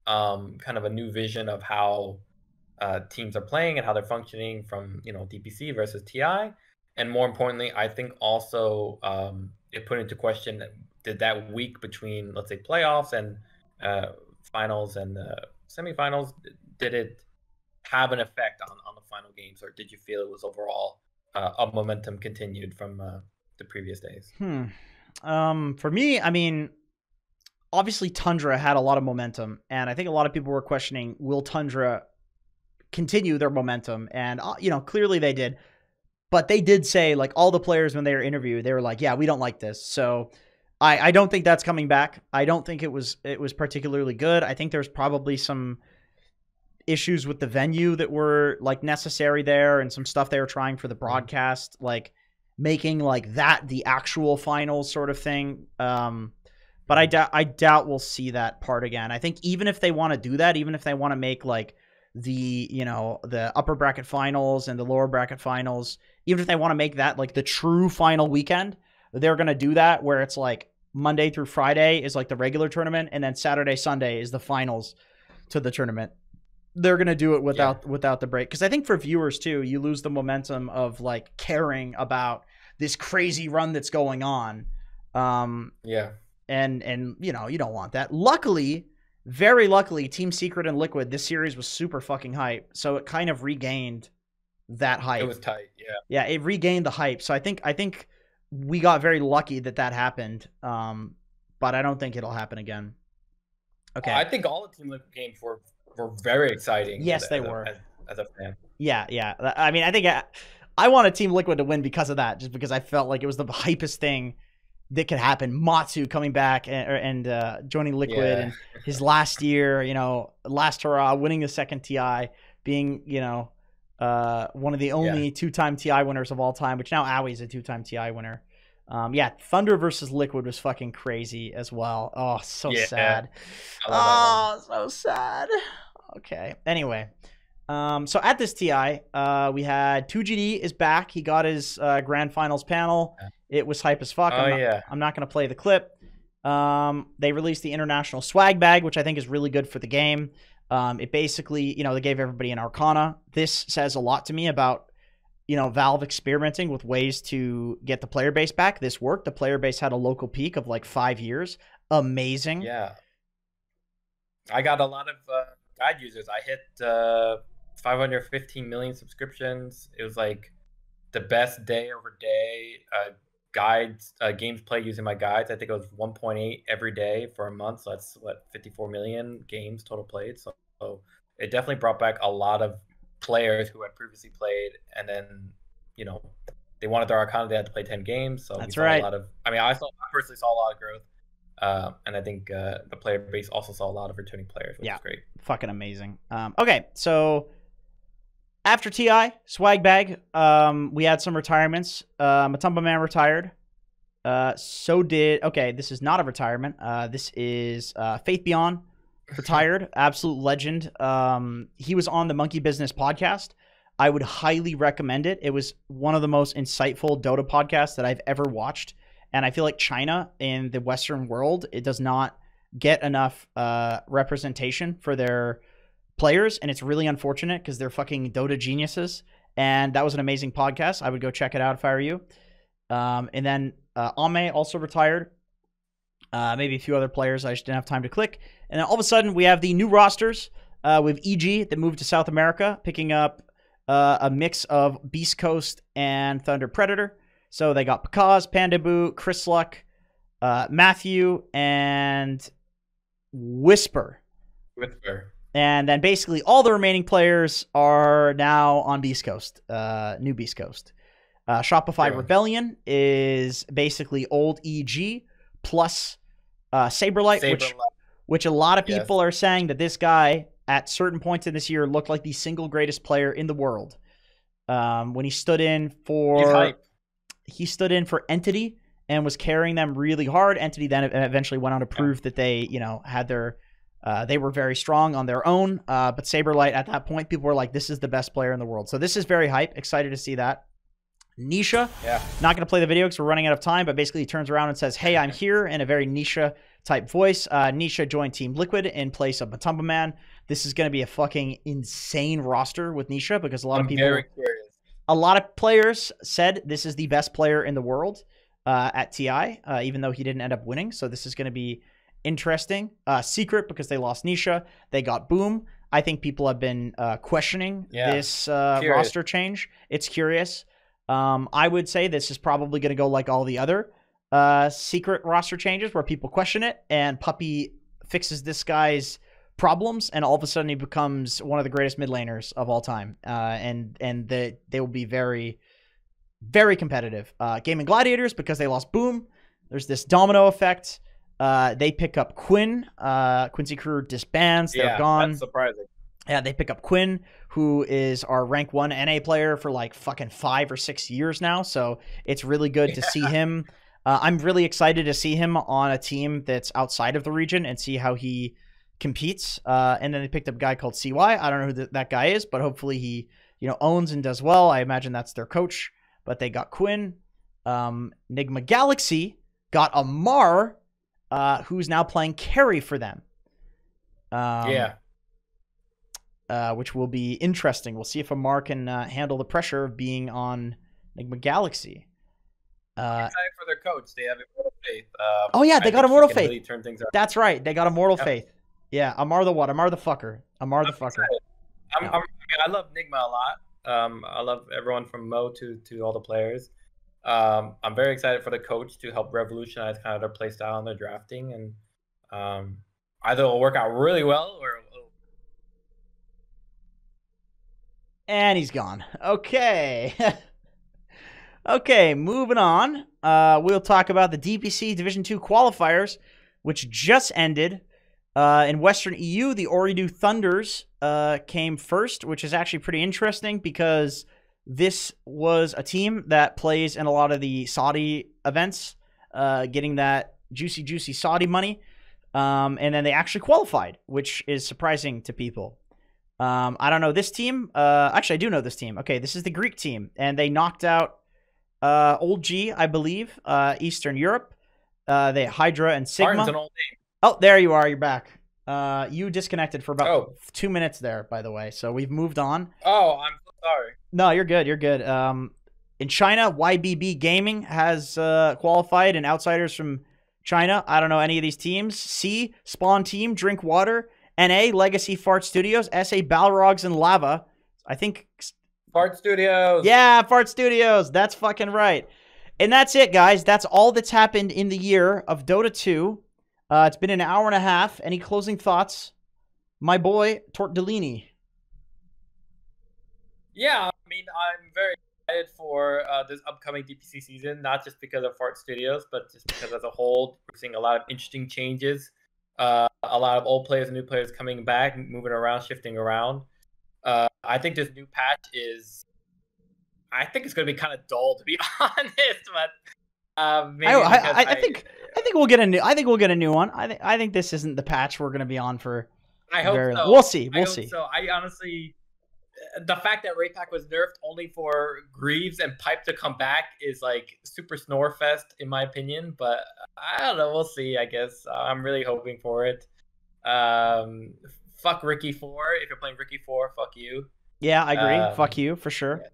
kind of a new vision of how teams are playing and how they're functioning from, you know, DPC versus TI. And more importantly, I think also it put into question, did that week between, let's say, playoffs and finals and semifinals, did it have an effect on the final games, or did you feel it was overall a momentum continued from the previous days? For me, I mean, obviously Tundra had a lot of momentum, and I think a lot of people were questioning, will Tundra continue their momentum? And, you know, clearly they did. But they did say, like, all the players when they were interviewed, they were like, yeah, we don't like this. So I don't think that's coming back. I don't think it was particularly good. I think there's probably some issues with the venue that were like necessary there, and some stuff they were trying for the broadcast, like making like that the actual finals sort of thing. But I doubt we'll see that part again. I think even if they want to do that, even if they want to make like the, you know, the upper bracket finals and the lower bracket finals, even if they want to make that like the true final weekend, they're going to do that where it's like Monday through Friday is like the regular tournament, and then Saturday, Sunday is the finals to the tournament. They're going to do it without the break. Because I think for viewers too, you lose the momentum of like caring about this crazy run that's going on. And you know, you don't want that. Luckily, very luckily, Team Secret and Liquid, this series was super fucking hype. So it kind of regained that hype. It was tight, yeah. Yeah, it regained the hype. So I think we got very lucky that happened. But I don't think it'll happen again. Okay. I think all the Team Liquid games were very exciting. Yes, they were. As a fan. Yeah. I mean, I think I wanted Team Liquid to win because of that, just because I felt like it was the hypest thing that could happen. Matsu coming back and joining Liquid and his last year, you know, last hurrah, winning the second TI, being, you know, one of the only two-time TI winners of all time, which now Awie's a two-time TI winner. Thunder versus Liquid was fucking crazy as well. Oh, so sad. Oh, so sad. Okay. Anyway, so at this TI, we had 2GD is back. He got his grand finals panel. It was hype as fuck. I'm not going to play the clip. They released the international swag bag, which I think is really good for the game. It basically, you know, they gave everybody an Arcana. This says a lot to me about, you know, Valve experimenting with ways to get the player base back. This worked. The player base had a local peak of like 5 years. Amazing. Yeah. I got a lot of guide users. I hit 515 million subscriptions. It was like the best day over day guides, games played using my guides. I think it was 1.8 every day for a month. So that's 54 million games total played. So it definitely brought back a lot of players who had previously played, and then, you know, they wanted their Arcana. They had to play 10 games. So that's we saw right. a lot of, I personally saw a lot of growth. And I think the player base also saw a lot of returning players, which is great. Fucking amazing. Okay, so after TI, swag bag, we had some retirements. Matumba Man retired. This is not a retirement. This is Faith Beyond retired. Absolute legend. He was on the Monkey Business podcast. I would highly recommend it. It was one of the most insightful Dota podcasts that I've ever watched. And I feel like China in the Western world, it does not get enough representation for their players. And it's really unfortunate because they're fucking Dota geniuses. And that was an amazing podcast. I would go check it out if I were you. And then Ame also retired. Maybe a few other players I just didn't have time to click. And then all of a sudden we have the new rosters with EG that moved to South America, picking up a mix of Beast Coast and Thunder Predator. So they got Pakaz, Pandaboo, Chris Luck, Matthew, and Whisper. And then basically all the remaining players are now on Beast Coast, new Beast Coast. Shopify Rebellion is basically old EG plus Saberlight, which a lot of people are saying that this guy at certain points in this year looked like the single greatest player in the world. When he stood in for Entity and was carrying them really hard. Entity then eventually went on to prove that they, you know, had their they were very strong on their own. But Saberlight at that point, people were like, this is the best player in the world. So this is very hype. Excited to see that. Nisha, not going to play the video because we're running out of time, but basically he turns around and says, hey, I'm here, in a very Nisha type voice. Nisha joined Team Liquid in place of Matumba Man. This is going to be a fucking insane roster with Nisha because a lot of players said this is the best player in the world at TI, even though he didn't end up winning. So this is going to be interesting. Secret, because they lost Nisha. They got Boom. I think people have been questioning this roster change. It's curious. I would say this is probably going to go like all the other Secret roster changes where people question it, and Puppy fixes this guy's problems, and all of a sudden he becomes one of the greatest mid laners of all time. And they will be very Very competitive. Gaming Gladiators, because they lost Boom, there's this domino effect. They pick up Quinn. Quincy Crew disbands. They're gone. That's surprising. Yeah, they pick up Quinn, who is our rank 1 NA player for like fucking 5 or 6 years now. So it's really good to see him. I'm really excited to see him on a team that's outside of the region and see how he competes. And then they picked up a guy called CY. I don't know who that guy is, but hopefully he, owns and does well. I imagine that's their coach. But they got Quinn. Nigma Galaxy got Amar, who's now playing carry for them. Which will be interesting. We'll see if Amar can handle the pressure of being on Nigma Galaxy. I'm excited for their coach. They have Immortal Faith. They got Immortal Faith. Really turn things around. That's right. They got Immortal Faith. Yeah, Amar the what? Amar the fucker. Amar the fucker. I love Nigma a lot. I love everyone from Mo to all the players. I'm very excited for the coach to help revolutionize kind of their play style and their drafting, and either it'll work out really well or. And he's gone. Okay. Okay, moving on. We'll talk about the DPC Division 2 qualifiers, which just ended. In Western EU, the Ooredoo Thunders came first, which is actually pretty interesting because this was a team that plays in a lot of the Saudi events, getting that juicy Saudi money. And then they actually qualified, which is surprising to people. I don't know this team. Actually, I do know this team. Okay, this is the Greek team, and they knocked out Old G, I believe, Eastern Europe. They Hydra and Sigma. An old name. Oh, there you are. You're back. You disconnected for about 2 minutes there, by the way. So we've moved on. Oh, I'm so sorry. No, you're good. You're good. In China, YBB Gaming has qualified, and outsiders from China. I don't know any of these teams. C, Spawn Team, Drink Water. NA, Legacy Fart Studios. SA, Balrogs and Lava. I think... Fart Studios. Yeah, Fart Studios. That's fucking right. And that's it, guys. That's all that's happened in the year of Dota 2. It's been an hour and a half. Any closing thoughts? My boy, Torte de Lini. Yeah, I mean, I'm very excited for this upcoming DPC season, not just because of Fart Studios, but just because as a whole, we're seeing a lot of interesting changes. A lot of old players and new players coming back, moving around, shifting around. I think this new patch I think it's going to be kind of dull, to be honest. But maybe I think we'll get a new. I think we'll get a new one. I think this isn't the patch we're going to be on for. I hope so. Long. We'll see. We'll see. So I honestly, the fact that Raypack was nerfed only for Greaves and Pipe to come back is like super snore fest in my opinion. But I don't know. We'll see. I guess I'm really hoping for it. Fuck Ricky 4. If you're playing Ricky 4, fuck you. Yeah, I agree. Fuck you for sure. Yeah.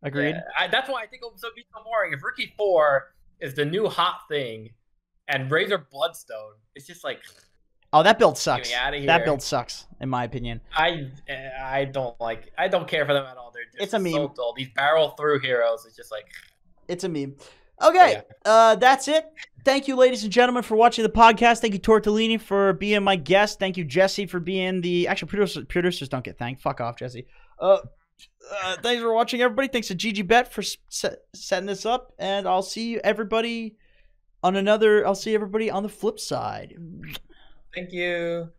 Agreed. Yeah, that's why I think it'll be so boring. If Ricky 4 is the new hot thing, and Razor Bloodstone, it's just like. Oh, that build sucks. Get me out of here. That build sucks, in my opinion. I don't care for them at all. They're just it's a meme. So dull. These barrel through heroes is just like. It's a meme. Okay, that's it. Thank you, ladies and gentlemen, for watching the podcast. Thank you, Torte de Lini, for being my guest. Thank you, Jesse, for being the... Actually, producers don't get thanked. Fuck off, Jesse. Thanks for watching, everybody. Thanks to GG.BET for setting this up. And I'll see everybody on the flip side. Thank you.